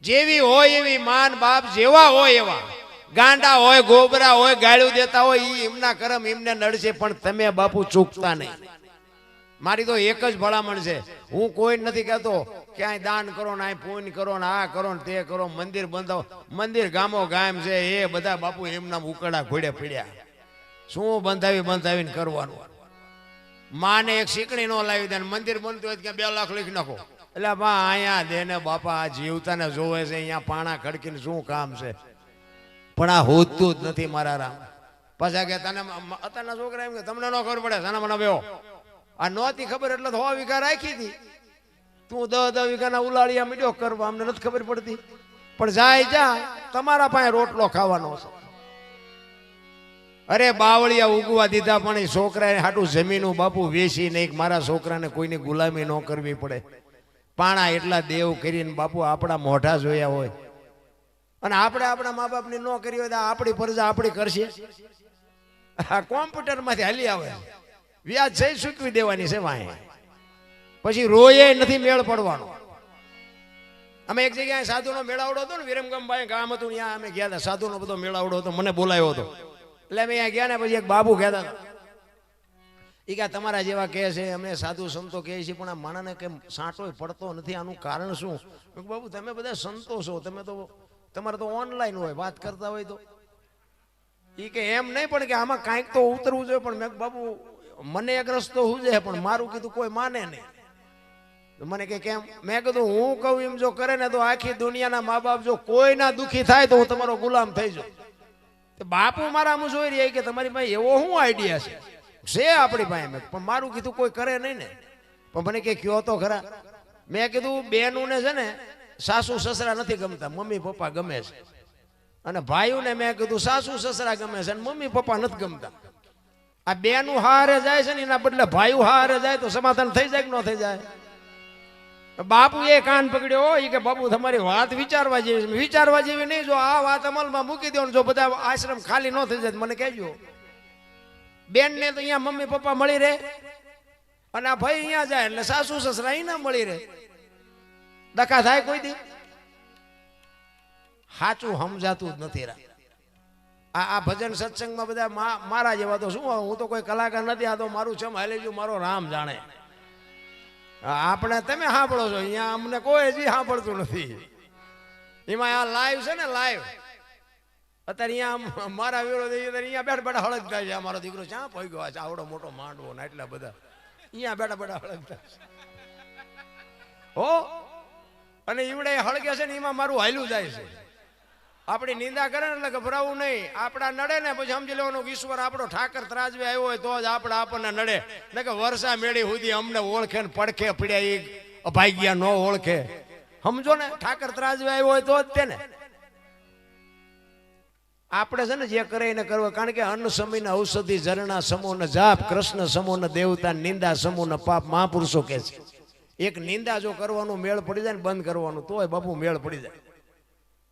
જેવી હોય એવી માન બાપ જેવા હોય એવા, ગાંડા હોય ગોબરા હોય ગાળ્યું દેતા હોય ઈ એમના કરમ એમને નડશે, પણ તમે બાપુ ચૂકતા નહીં. મારી તો એક જ ભલામણ છે, હું કોઈ નથી કહેતો ક્યાંય દાન કરો ને આ પૂન કરો ને આ કરો ને તે કરો, મંદિર બંધાવો. મંદિર ગામો ગામ છે એ બધા બાપુ એમના ઉકડા ઘોડે પીડ્યા. શું બંધાવીને કરવાનું? માને એક શીકણી નો લાવી દે, મંદિર બનતું હોય ત્યાં 2 લાખ લખી નાખો. એટલે બા અહીંયા દે ને બાપા, આ જીવતાને જોવે છે અહીંયા પાણા ખડકીને શું કામ છે? પણ આ હોતું જ નથી મારા રામ. પાછા કે તને અત્યારના છોકરા એમ કે તમને ન ખબર પડે, સાના મને બેહો. આ નહોતી ખબર એટલે 100 વીઘા રાખી હતી, તું 10 વીઘાના ઉલાળિયા મીડ્યો કરવા, અમને નથી ખબર પડતી. પણ જાય જા, તમારા પાસે રોટલો ખાવાનો છે. અરે બાવળિયા ઉગવા દીધા પણ એ છોકરાને હાટું જમીનું બાપુ વેચી નહીં, મારા છોકરાને કોઈની ગુલામી ન કરવી પડે. પાણા એટલા દેવ કરીને બાપુ આપણા મોઢા જોયા હોય, અને આપણે આપણા મા બાપની ન કરી હોય તો આપણી ફરજા આપણી કરશે. આ કોમ્પ્યુટરમાંથી હાલી આવે, વ્યાજ જઈ ચૂકવી દેવાની છે વાંહે, પછી રોયે નથી મેળ પડવાનો. અમે એક જગ્યાએ સાધુનો મેળાવડો હતો ને, વિરમગામભાઈ ગામ હતું, ત્યાં અમે ગયા હતા. સાધુનો બધો મેળાવડો હતો, મને બોલાયો હતો. એટલે અમે અહીંયા ગયા ને પછી એક બાબુ કહેતા હતા, એ કે તમારા જેવા કહે છે, અમે સાધુ સંતો કહે છે, પણ આ માણસને કેમ સાંટો પડતો નથી, આનું કારણ શું? બાબુ તમે બધા સંતો છો, તમે તો તમારે તો ઓનલાઈન હોય, વાત કરતા હોય તો એ કે એમ નહીં પણ કે આમાં કાંઈક તો ઉતરવું જોઈએ. પણ મેં બાપુ મને એક રસ્તો સુજે, પણ મારું કીધું કોઈ માને નહીં. મને કે કેમ? મેં કીધું હું કહું એમ જો કરે ને તો આખી દુનિયાના મા બાપ જો કોઈના દુખી થાય તો હું તમારો ગુલામ થઈ જાઉં. બાપુ મારા હું જોઈ રહ્યા કે તમારી પાસે એવો શું આઈડિયા છે આપણી પાસે. મેં પણ મારું કીધું કોઈ કરે નહીં ને. પણ મને કે કયો તો ખરા. મેં કીધું બેનું ને છે ને સાસુ સસરા નથી ગમતા, મમ્મી પપ્પા ગમે છે. અને ભાઈઓને મેં કીધું સાસુ સસરા ગમે છે અને મમ્મી પપ્પા નથી ગમતા. આ બેનું હારે જાય છે ને એના બદલે ભાઈઓ હારે જાય તો સમાધાન થઈ જાય કે ન થઈ જાય? બાપુ એ કાન પકડ્યો હોય કે બાપુ તમારી વાત વિચારવા જેવી, વિચારવા જેવી નહીં. જો આ વાત અમલમાં મૂકી દો, જો બધા આશ્રમ ખાલી ન થઈ જાય મને કહેજો. બેન ને તો અહીંયા મમ્મી પપ્પા મળી રહે અને આ ભાઈ અહીંયા જાય એટલે સાસુ સસરા અહીંયા મળી રહે. ડખા થાય કોઈ દી? સાચું સમજાતું જ નથી. આ ભજન સત્સંગમાં બધા મારા જેવા તો શું, હું તો કોઈ કલાકાર નથી. આ તો મારું છે હાલે જો મારો રામ જાણે. આપણે તમે સાંભળો છો, અહીંયા અમને કોઈ હજી સાંભળતું નથી. એમાં આ લાઈવ છે ને, લાઈવ અત્યારે અહીંયા મારા વિરોધ અહીંયા બેઠા બેઠા હળગતા છે. મારો દીકરો ક્યાં પહોંચી ગયો છે, આવડો મોટો માંડવો ને એટલા બધા અહીંયા બેઠા બેઠા હળગતા છે હો. અને ઈવડે હળગે છે ને એમાં મારું હાલ્યું જાય છે. આપણી નિંદા કરે ને એટલે ગભરાવું નહીં. આપણા નડે ને પછી સમજી લેવાનું ઈશ્વર આપણો ઠાકર ત્રાજવે આવ્યો હોય તો જ આપણે આપણને નડે. ને કે વર્ષા મેળી સુધી અમને ઓળખે ને પડખે પડ્યા એ અભાગ્યા ન ઓળખે. સમજો ને, ઠાકર ત્રાજવે આવ્યો હોય તો જ તેને આપણે છે ને જે કરે એને કરવું. કારણ કે અન્ન સમય ઔષધિ ઝરણા સમૂહ ને જાપ, કૃષ્ણ સમૂહ ને દેવતા, નિંદા સમૂહ ને પાપ. મહાપુરુષો કે છે એક નિંદા જો કરવાનું મેળ પડી જાય ને બંધ કરવાનું તોય બાપુ મેળ પડી જાય.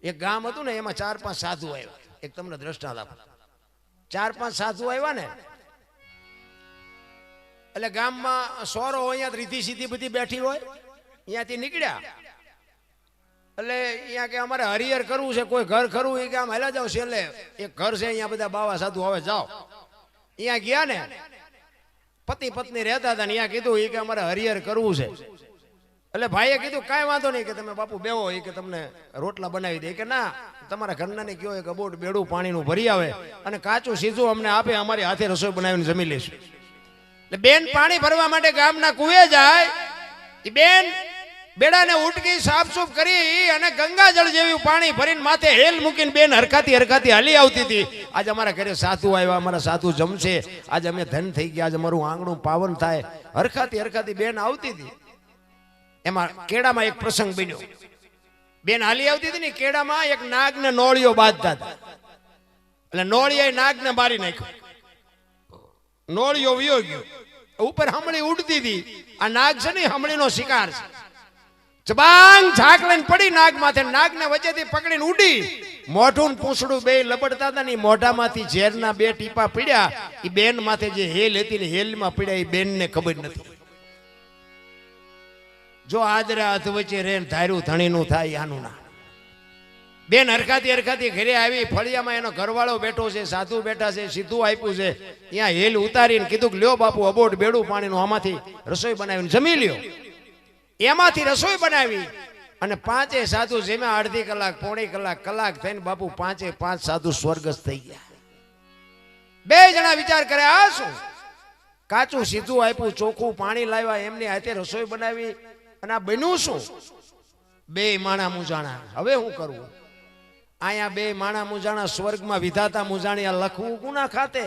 એક ગામ હતું ને એમાં 4-5 સાધુ આવ્યા. એક તમને દ્રષ્ટાંત આપો. 4-5 સાધુ આવ્યા ને એટલે ગામમાં સોરો અહીંયા રીતિ સીધી બધી બેઠી હોય, અહીંયાથી નીકળ્યા એટલે અહીંયા કે અમારે હરિહર કરવું છે, કોઈ ઘર ખરું એ કે આમ હેલા જાવ છેલ્લે એક ઘર છે અહીંયા બધા બાવા સાધુ હવે જાઓ. અહીંયા ગયા ને પતિ પત્ની રહેતા હતા ને અહીંયા કીધું એ કે અમારે હરિહર કરવું છે. એટલે ભાઈએ કીધું કાંઈ વાંધો નહીં કે તમે બાપુ બેહો, એ કે તમને રોટલા બનાવી દે. કે ના, તમારા ઘરના ને કયો એક અબોટ બેડું પાણીનું ભરી આવે અને કાચું સીધું અમને આપે, અમારી હાથે રસોઈ બનાવીને જમી લઈશું. એટલે બેન પાણી ભરવા માટે ગામના કુએ જાય. એ બેન બેડાને ઉટકી સાફસૂફ કરી અને ગંગાજળ જેવું પાણી ભરીને માથે હેલ મૂકીને બેન હરખાતી હરખાતી હાલી આવતી હતી. આજે અમારા ઘરે સાધુ આવ્યા, અમારા સાધુ જમશે, આજે અમે ધન થઈ ગયા, આજે અમારું આંગણું પાવન થાય. હરખાતી હરખાતી બેન આવતી હતી. એમાં કેડામાં એક પ્રસંગ બન્યો. બેન હાલી આવતી હતી ને કેડામાં એક નાગને નોળિયો બાંધતા હતા. એટલે નોળિયાએ નાગને મારી નાખ્યો. નોળિયો વિયો ગયો. ઉપર હમણી ઉડતી હતી. આ નાગ છે ને હમણીનો શિકાર છે. જબાંગ ઝાક લઈને પડી નાગ માથે. નાગને વચ્ચેથી પકડીને ઉડી. મોઢું પૂંછડું બે લબડતા હતા ને મોઢામાંથી ઝેરના 2 ટીપા પડ્યા. એ બેન માથે જે હેલ હતી ને હેલમાં પડ્યા. એ બેનને ખબર નથી. જો આદરા હાથ વચ્ચે રે ધાર્યું ધણીનું થાય આનું ના. બેન હરખાતી હરખાતી ઘરે આવી. ફળિયામાં એનો ઘરવાળો બેઠો છે, સાધુ બેઠા છે, સીધું આપ્યું છે. અહીંયા હેલ ઉતારીને કીધું કે લ્યો બાપુ અબોટ બેડું પાણીનું, આમાંથી રસોઈ બનાવીને જમી લ્યો. એમાંથી રસોઈ બનાવી અને 5 સાધુ જેમાં અડધી કલાક પોણી કલાક થઈને બાપુ 5 સાધુ સ્વર્ગસ્થ થઈ ગયા. 2 જણા વિચાર કરે આ શું? કાચું સીધું આપ્યું, ચોખ્ખું પાણી લાવ્યા, એમની હાથે રસોઈ બનાવી અને આ બન્યું શું? 2 માણા મુજાણા. હવે શું કરવું? અહીંયા 2 માણા મુજાણા, સ્વર્ગમાં વિધાતા મુજાણી. આ લખવું ગુના ખાતે.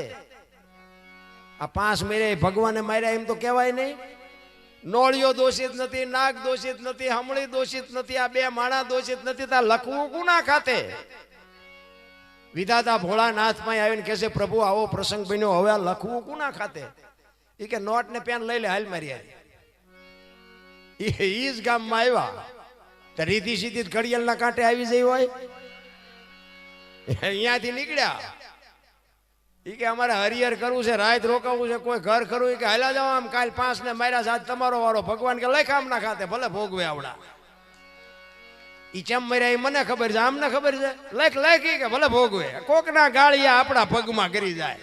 આ 5 મેરે ભગવાને માર્યા એમ તો કહેવાય નહીં. નોળિયો દોષિત નથી, નાગ દોષિત નથી, હમણી દોષિત નથી, આ 2 માણા દોષિત નથી. તા લખવું ગુના ખાતે. વિધાતા ભોળાનાથમાં આવીને કહે છે પ્રભુ આવો પ્રસંગ બન્યો, હવે આ લખવું ગુના ખાતે. એ કે નોટ ને પેન લઈ લે, હાલ મારી. એ જ ગામમાં આવ્યા તો રીતિ સીધી ઘડિયાળના કાંઠે આવી જઈ હોય. અહીંયાથી નીકળ્યા. એ કે અમારે હરિહર કરવું છે, રાત રોકાવું છે, કોઈ ઘર ખરું? એ કે હાલા જાઓ, આમ કાલ 5 ને માર્યા, સાત તમારો વારો. ભગવાન કે લખ આમના ખાતે, ભલે ભોગવે આવડા. ઈ ચમ મર્યા એ મને ખબર છે, આમને ખબર છે. લખ કે ભલે ભોગવે. કોકના ગાળિયા આપણા પગમાં કરી જાય.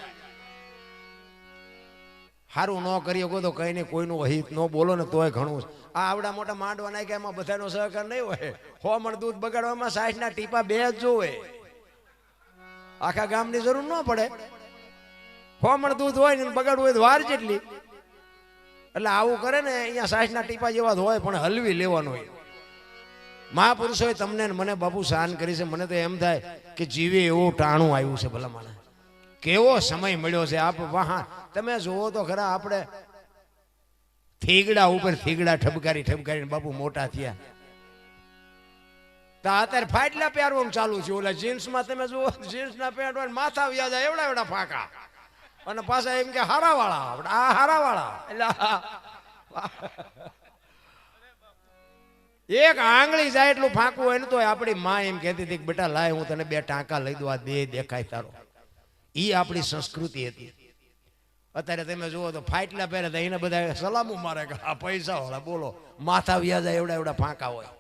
સારું ન કરી શકો તો કઈ નહીં, કોઈનું હિત ન બોલો ને તોય ઘણું. આ આવડા મોટા માંડવા નાખ્યા એમાં બધાનો સહકાર નહીં હોય. 100 મણ દૂધ બગાડવામાં 60 ના ટીપા 2 જ જોવે, આખા ગામની જરૂર ન પડે. 100 મણ દૂધ હોય ને બગાડવું હોય તો વાર જેટલી. એટલે આવું કરે ને અહીંયા 60 ના ટીપા જેવા હોય પણ હલવી લેવાનું હોય. મહાપુરુષોએ તમને મને બાપુ શાન કરી છે. મને તો એમ થાય કે જીવે એવું ટાણું આવ્યું છે. ભલા મને કેવો સમય મળ્યો છે. આપ વાહ તમે જુઓ તો ખરા, આપણે થીગડા ઉપર થીગડા ઠબકારી ઠબકારીને બાપુ મોટા થયા. તો અત્યારે ફાટલા પહેરવાનું ચાલુ છે. ઓલા જીન્સમાં તમે જુઓ, જીન્સના પેન્ટ હોય માથા વ્યા જાય એવડા એવડા ફાંકા, અને પાછા એમ કે હારાવાળા, આ હારાવાળા. એટલે એક આંગળી જાય એટલું ફાંકવું હોય ને તો આપણી માં એમ કહેતી હતી કે બેટા લાય હું તને 2 ટાંકા લઈ દઉં, આ દેખાય તારો. ઈ આપણી સંસ્કૃતિ હતી. અત્યારે તમે જુઓ તો ફાટલા પહેરે તો એને બધા સલામું મારે કે આ પૈસા વાળા, બોલો માથા વ્યા જાય એવડા એવડા ફાંકા હોય.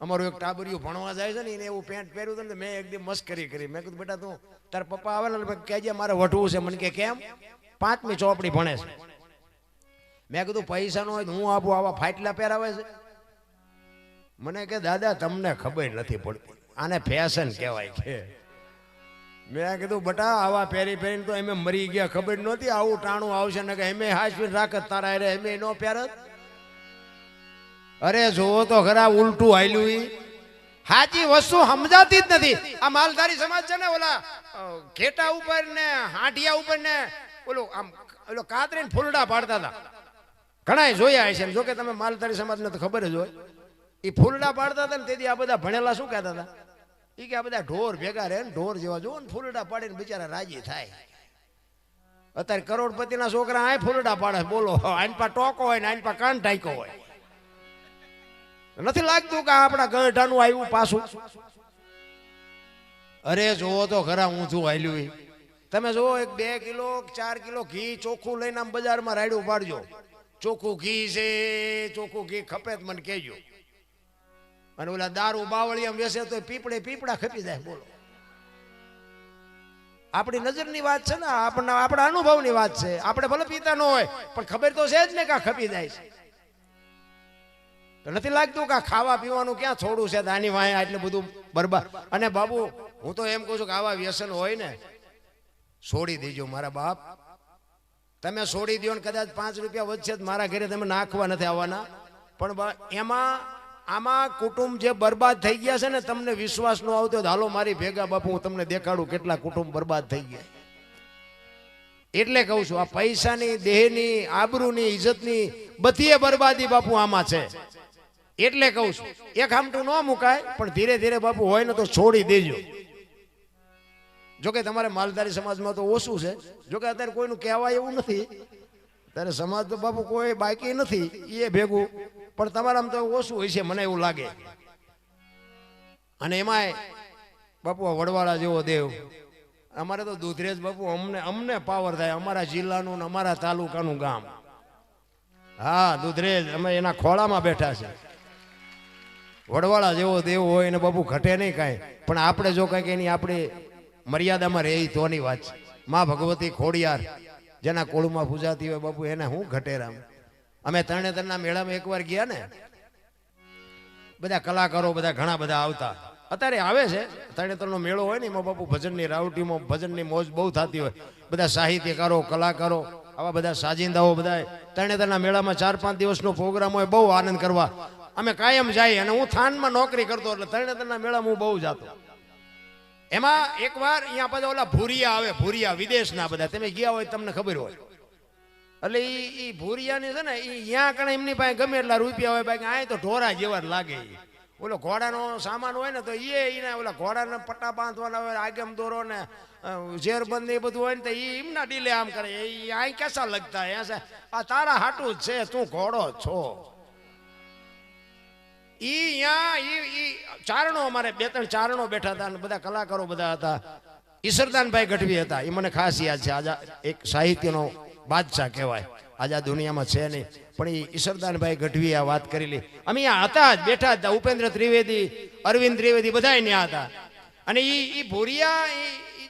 અમારું એક ટાબરિયું ભણવા જાય છે ને એને એવું પેન્ટ પહેર્યું હતું ને, મેં એક દી મસ્કરી કરી. મેં કીધું બેટા તું તાર પપ્પા આવેલા કહેજે મારે વટવું છે. મને કે કેમ? 5મી ચોપડી ભણે છે. મેં કીધું પૈસા નો હોય તો હું આપું, આવા ફાટલા પહેરાવે છે. મને કે દાદા તમને ખબર નથી પડતી, આને ફેશન કહેવાય કે. મેં કીધું બટા આવા પહેરી પહેરીને તો એમે મરી ગયા, ખબર નહોતી આવું ટાણું આવશે ને કે એમે હાજવીને રાખત તારા અરે એમે નો પહેરત. અરે જોવો તો ખરા ઉલટું હાલ્યું. ઈ સાચી વસ્તુ સમજાતી જ નથી. આ માલધારી સમાજ છે ને, ઓલા ઘેટા ઉપર ને હાંડિયા ઉપર ને ઓલું આમ ઓલો કાતરીને ફૂલડા પાડતા હતા. ઘણા જોયા છે. જો કે તમે માલધારી સમાજને તો ખબર જ હોય. એ ફૂલડા પાડતા હતા ને તેથી આ બધા ભણેલા શું કહેતા હતા? એ કે આ બધા ઢોર ભેગા રહે ને ઢોર જેવા જો ને ફૂલડા પાડીને બિચારા રાજી થાય. અત્યારે કરોડપતિના છોકરા આ ફૂલડા પાડે, બોલો આઈન પા ટોકો હોય ને આઈન પા કાન ટાઈકો હોય. નથી લાગતું કે આપણા ગઢાનું આવ્યું પાછું? અરે જોવો તો ખરા ઊંધું હાલ્યું. તમે જોવો 1-2 કિલો 4 કિલો ઘી ચોખ્ખું લઈને આમ બજારમાં રાડ્યું પાડજો. ચોખ્ખું ઘી છે, ચોખ્ખું ઘી ખપે જ મને કહેજો. અને ઓલા દારૂ બાવળિયા વેસે તો પીપળા ખપી જાય. બોલો આપણી નજરની વાત છે ને, આપણા અનુભવની વાત છે. આપણે ભલે પીતા ન હોય પણ ખબર તો છે જ ને કે ખપી જાય છે. તો નથી લાગતું કે ખાવા પીવાનું ક્યાં થોડું છે, આની વાંહે આટલું બધું બરબાદ. અને બાબુ હું તો એમ કહું છું કે આવા વ્યસન હોય ને છોડી દેજો મારા બાપ. તમે છોડી દો ને કદાચ 5 રૂપિયા વધશે તો મારા ઘરે તમે નાખવા નથી આવવાના. પણ આમાં કુટુંબ જે બરબાદ થઈ ગયા છે ને, તમને વિશ્વાસ ન આવતો હાલો મારી ભેગા બાપુ હું તમને દેખાડું કેટલા કુટુંબ બરબાદ થઈ ગયા. એટલે કહું છું આ પૈસાની, દેહની, આબરૂની, ઇજ્જતની બધી બરબાદી બાપુ આમાં છે. એટલે કહું છું એક આમટું ન મુકાય પણ ધીરે ધીરે બાપુ હોય ને તો છોડી દેજો. જોકે તમારે માલધારી સમાજમાં તો ઓછું છે. જોકે અત્યારે કોઈનું કહેવાય એવું નથી. ત્યારે સમાજ તો બાપુ કોઈ બાકી નથી એ ભેગું, પણ તમારામાં તો ઓછું હોય છે મને એવું લાગે. અને એમાંય બાપુ વડવાળા જેવો દેવ, અમારે તો દુધરેજ બાપુ અમને પાવર થાય. અમારા જિલ્લાનું ને અમારા તાલુકાનું ગામ. હા દુધરેજ, અમે એના ખોળામાં બેઠા છે. વડવાળા જેવો દેવ હોય ને બાપુ ઘટે નહીં કાંઈ. પણ આપણે જો કાંઈક એની આપણી મર્યાદામાં રહે તોની વાત છે. માં ભગવતી ખોડિયાર જેના કોળમાં પૂજાતી હોય બાપુ એને હું ઘટેરામ. અમે તરણેતરના મેળામાં એકવાર ગયા ને, બધા કલાકારો બધા ઘણા બધા આવતા. અત્યારે આવે છે તરણેતરનો મેળો હોય ને એમાં બાપુ ભજનની રાવટીમાં ભજનની મોજ બહુ થતી હોય. બધા સાહિત્યકારો, કલાકારો, આવા બધા સાજિંદાઓ બધા તરણેતરના મેળામાં 4-5 દિવસનો પ્રોગ્રામ હોય. બહુ આનંદ કરવા અમે કાયમ જાય. અને હું થાનમાં નોકરી કરતો એટલે તરણેતરના મેળામાં હું બહુ જતો. એમાં એકવાર અહીંયા બધા ઓલા ભૂરિયા આવે, ભૂરિયા વિદેશના બધા, તમે ગયા હોય તમને ખબર હોય. એટલે એ ભૂરિયાની છે ને એ અહીંયા કણે એમની પાસે ગમે એટલા રૂપિયા હોય, બાકી આ તો ઢોરા જેવા જ લાગે. ઓલો ઘોડાનો સામાન હોય ને તો એને ઓલા ઘોડાને પટ્ટા બાંધવાના હોય, આગમ દોરો ને ઝેરબંધ એ બધું હોય ને તો એમના ડીલે આમ કરે. એ આ કેસા લગતા આ તારા હાટું જ છે, તું ઘોડો છો. ચારણો અમારે 2-3 ચારણો બેઠા હતા, બધા કલાકારો બધા હતા. ઈશ્વરદાનભાઈ ગઢવી હતા, એ મને ખાસ યાદ છે. આજે એક સાહિત્યનો બાદશાહ કહેવાય, આજે આ દુનિયામાં છે નહીં, પણ એ ઈશ્વરદાનભાઈ ગઢવી આ વાત કરેલી. અમે અહીંયા હતા જ, બેઠા હતા. ઉપેન્દ્ર ત્રિવેદી, અરવિંદ ત્રિવેદી બધા ત્યાં હતા. અને એ ભૂરિયા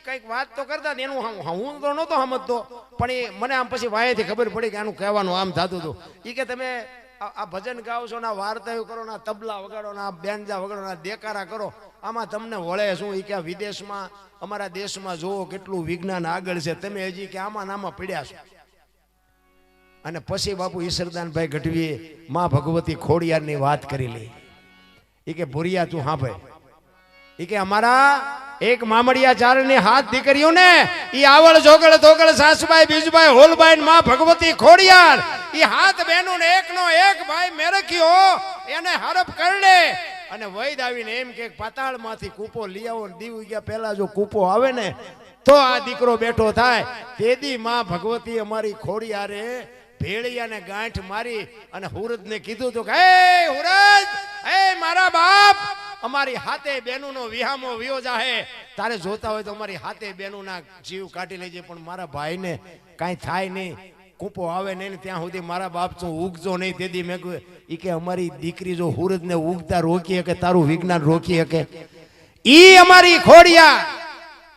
કંઈક વાત તો કરતા હતા, એનું હું તો નહોતો સમજતો, પણ એ મને આમ પછી વાયેથી ખબર પડી કે આનું કહેવાનું આમ થતું હતું. એ કે તમે આ ભજન ગાઓ છો, ના વાર્તાઓ કરો, ના તબલા વગાડો, ના બેન્જા વગાડો, ના દેકારા કરો, આમાં તમને વળે શું? એ કે વિદેશમાં અમારા દેશમાં જોવો કેટલું વિજ્ઞાન આગળ છે, તમે હજી કે આમાં નામાં પડ્યા છો. અને પછી બાપુ ઈશ્વરદાનભાઈ ગઢવીએ માં ભગવતી ખોડિયારની વાત કરી લી. એ કે ભુરિયા તું હા ભાઈ, એ કે અમારા એક મામડિયા ચારણની હાથ દીકરીઓ ને ઈ આવળ જોગળ ધોગળ સાસુબાઈ બીજુબાઈ હોલબાઈ માં ભગવતી ખોડિયાર ઈ હાથ બહેનો ને એકનો એક ભાઈ મેરખ્યો એને હરપ કરડે અને વૈદ આવીને એમ કે પાતાળમાંથી કૂપો લઈ આવો. દીવ ગયા પહેલા જો કૂપો આવે ને તો આ દીકરો બેઠો થાય. તેદી માં ભગવતી અમારી ખોડિયારે ભેળિયાને ગાંઠ મારી અને હુરદને કીધું તો કે હે હુરદ, હે મારા બાપ, અમારી હાથે બેનુનો વિહામો વિયો જાહે, તારે જોતા હોય તો અમારી હાથે બેનુના જીવ કાઢી લેજે, પણ મારા ભાઈને કાંઈ થાય નહીં, કૂપો આવે નહીં ત્યાં સુધી મારા બાપ તું ઉગજો નહીં. તેદી મેં કહ્યું ઈ કે અમારી દીકરી જો હુરદને ઉગતા રોકી શકે, તારું વિજ્ઞાન રોકી શકે? ઈ અમારી ખોડિયા,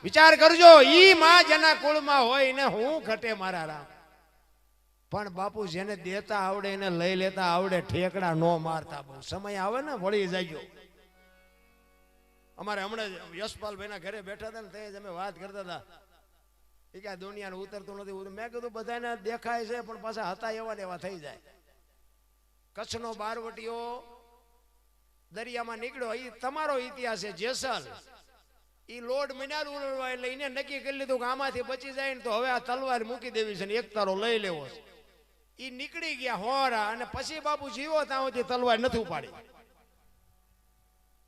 વિચાર કરજો, ઈ માં જેના કુળમાં હોય ને હું ઘટે મારા રામ. પણ બાપુ જેને દેતા આવડે એને લઈ લેતા આવડે, ઠેકડા નો મારતા. બહુ સમય આવે ને વળી જાય. અમારે હમણાં યશપાલભાઈ ના ઘરે બેઠા હતા ને તે જ અમે વાત કરતા હતા. એ કે આ દુનિયાને ઉતરતું નથી. મેં કીધું બધાને દેખાય છે પણ પાછા હતા એવા ને એવા થઈ જાય. કચ્છનો બારવટીઓ દરિયામાં નીકળ્યો, એ તમારો ઇતિહાસ છે. જેસલ એ લોડ મિનાર ઉલળવા એટલે એને નક્કી કરી લીધું કે આમાંથી બચી જાય ને તો હવે આ તલવાર મૂકી દેવી છે ને એક તારો લઈ લેવો છે. એ નીકળી ગયા હોરા અને પછી બાપુ જીવો ત્યાં સુધી તલવાર નથી ઉપાડી.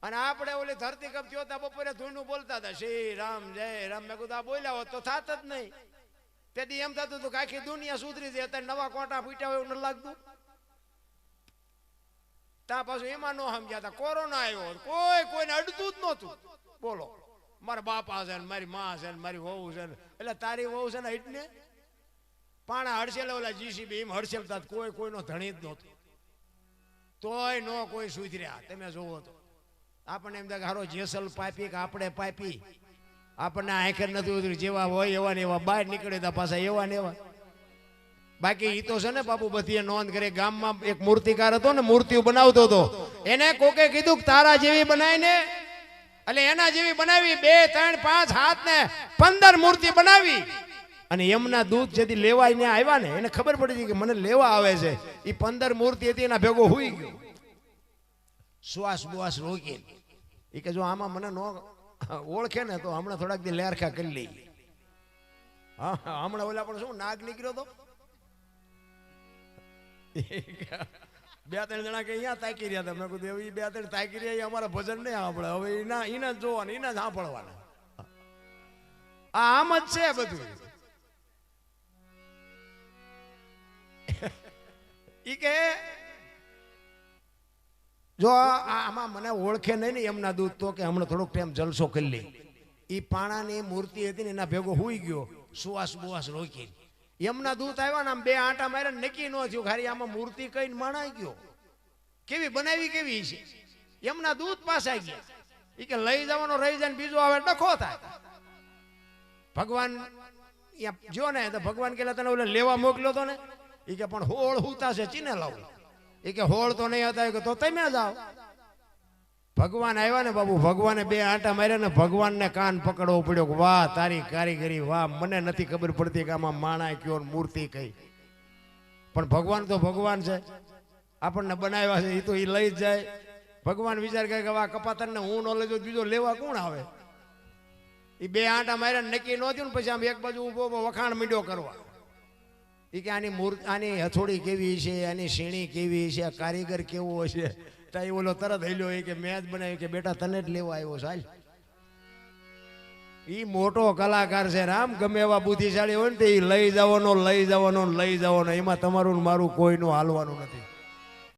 અને આપણે ઓલી ધરતી કપ થયો હતા બપોરે ધૂણું બોલતા હતા શ્રી રામ જય રામ. મેં કીધું આ બોલ્યા હોત તો થાત જ નહીં. તેથી એમ થતું હતું કે આખી દુનિયા સુધરી જાય, અત્યારે નવા કોટા ફૂટ્યા હોય એવું ન લાગતું. ત્યાં પાછું એમાં ન સમજ્યા હતા. કોરોના આવ્યો, કોઈને અડતું જ નહોતું. બોલો, મારા બાપા છે ને મારી માં છે ને મારી વહુ છે ને, એટલે તારી વહુ છે ને એટલે પાણા હડસેલ ઓલા જીસીબી એમ હડસેલતા કોઈનો ધણી જ નહોતું. તોય નો કોઈ સુધર્યા. તમે જોવો તો આપણને એમ થાય કે હારો જેસલ પાપી કે આપણે પાપી, આપણને આંખે નથી ઉતરી. જેવા હોય એવા ને એવા બહાર નીકળે તા પાછા એવા ને એવા. બાકી ઈ તો છે ને બાપુ બધી નોંધ કરે. ગામમાં એક મૂર્તિકાર હતો ને, મૂર્તિઓ બનાવતો હતો. એને કોકે કીધું કે તારા જેવી બનાવી ને, એટલે એના જેવી બનાવી 2, 3, 5 હાથ ને 15 મૂર્તિ બનાવી. અને એમના દૂધ જેથી લેવા ને આવ્યા ને એને ખબર પડી કે મને લેવા આવે છે. એ 15 મૂર્તિ હતી એના ભેગો હુઈ ગયો. શ્વાસ બુવાસ રોકી. એ કે જો આમાં મને નો ઓળખે ને તો હમણાં થોડાક દી લેરખા કરી લઈ. હા હમણાં ઓલા પણ શું નાગ નીકળ્યો તો 2-3 જણા કે અહીંયા તાકી રહ્યા હતા. મેં કીધું એવી 2-3 તાકી રહ્યા અમારા ભજન નહીં સાંભળે. હવે એના જ જોવાના, એના જ સાંભળવાના. આમ જ છે બધું. ઈ કે જો આમાં મને ઓળખે નહીં ને એમના દૂધ તો કે હમણાં થોડોક ટાઈમ જલસો કરી લે. એ પાણાની મૂર્તિ હતી ને એના ભેગો હુઈ ગયો. સુવાસ બુવાસ રોકી. એમના દૂત આવ્યા ને આમ 2 આંટા માર્યા નક્કી ન થયું ખાલી આમાં મૂર્તિ કઈ માણાઈ ગયો. કેવી બનાવી કેવી છે. એમના દૂત પાછા ગયા. એ કે લઈ જવાનો રહી જાય ને બીજો આવે ડખો થાય. ભગવાન જો ને તો ભગવાન કેલા તને ઓલે લેવા મોકલ્યો તો ને. એ કે પણ હોળ હુતા છે ચીને લાવું. એ કે હોળ તો નહીં હતા. કે તો તમે જાઓ. ભગવાન આવ્યા ને બાબુ, ભગવાને 2 આંટા માર્યા ને ભગવાનને કાન પકડવો પડ્યો. વાહ તારી કારીગરી, વાહ મને નથી ખબર પડતી કે આમાં માણા કયો મૂર્તિ કઈ. પણ ભગવાન તો ભગવાન છે, આપણને બનાવ્યા છે. એ તો એ લઈ જ જાય. ભગવાન વિચાર કરે કે વાહ કપાતર ને હું ન લેજો બીજો લેવા કોણ આવે. એ 2 આંટા માર્યા નક્કી ન થયું ને પછી આમ એક બાજુ ઉભો વખાણ મીંડો કરવા. એ કે આની આની હથોડી કેવી છે, આની સીણી કેવી છે, કારીગર કેવો છે. એ ઓલો તરત હેલ્યો કે મેં જ બનાવ્યું. કે બેટા તને જ લેવા આવ્યો સાહેબ. ઈ મોટો કલાકાર છે રામ. ગમે એવા બુદ્ધિશાળી હોય ને તે લઈ જવાનો. એમાં તમારું મારું કોઈનું હાલવાનું નથી.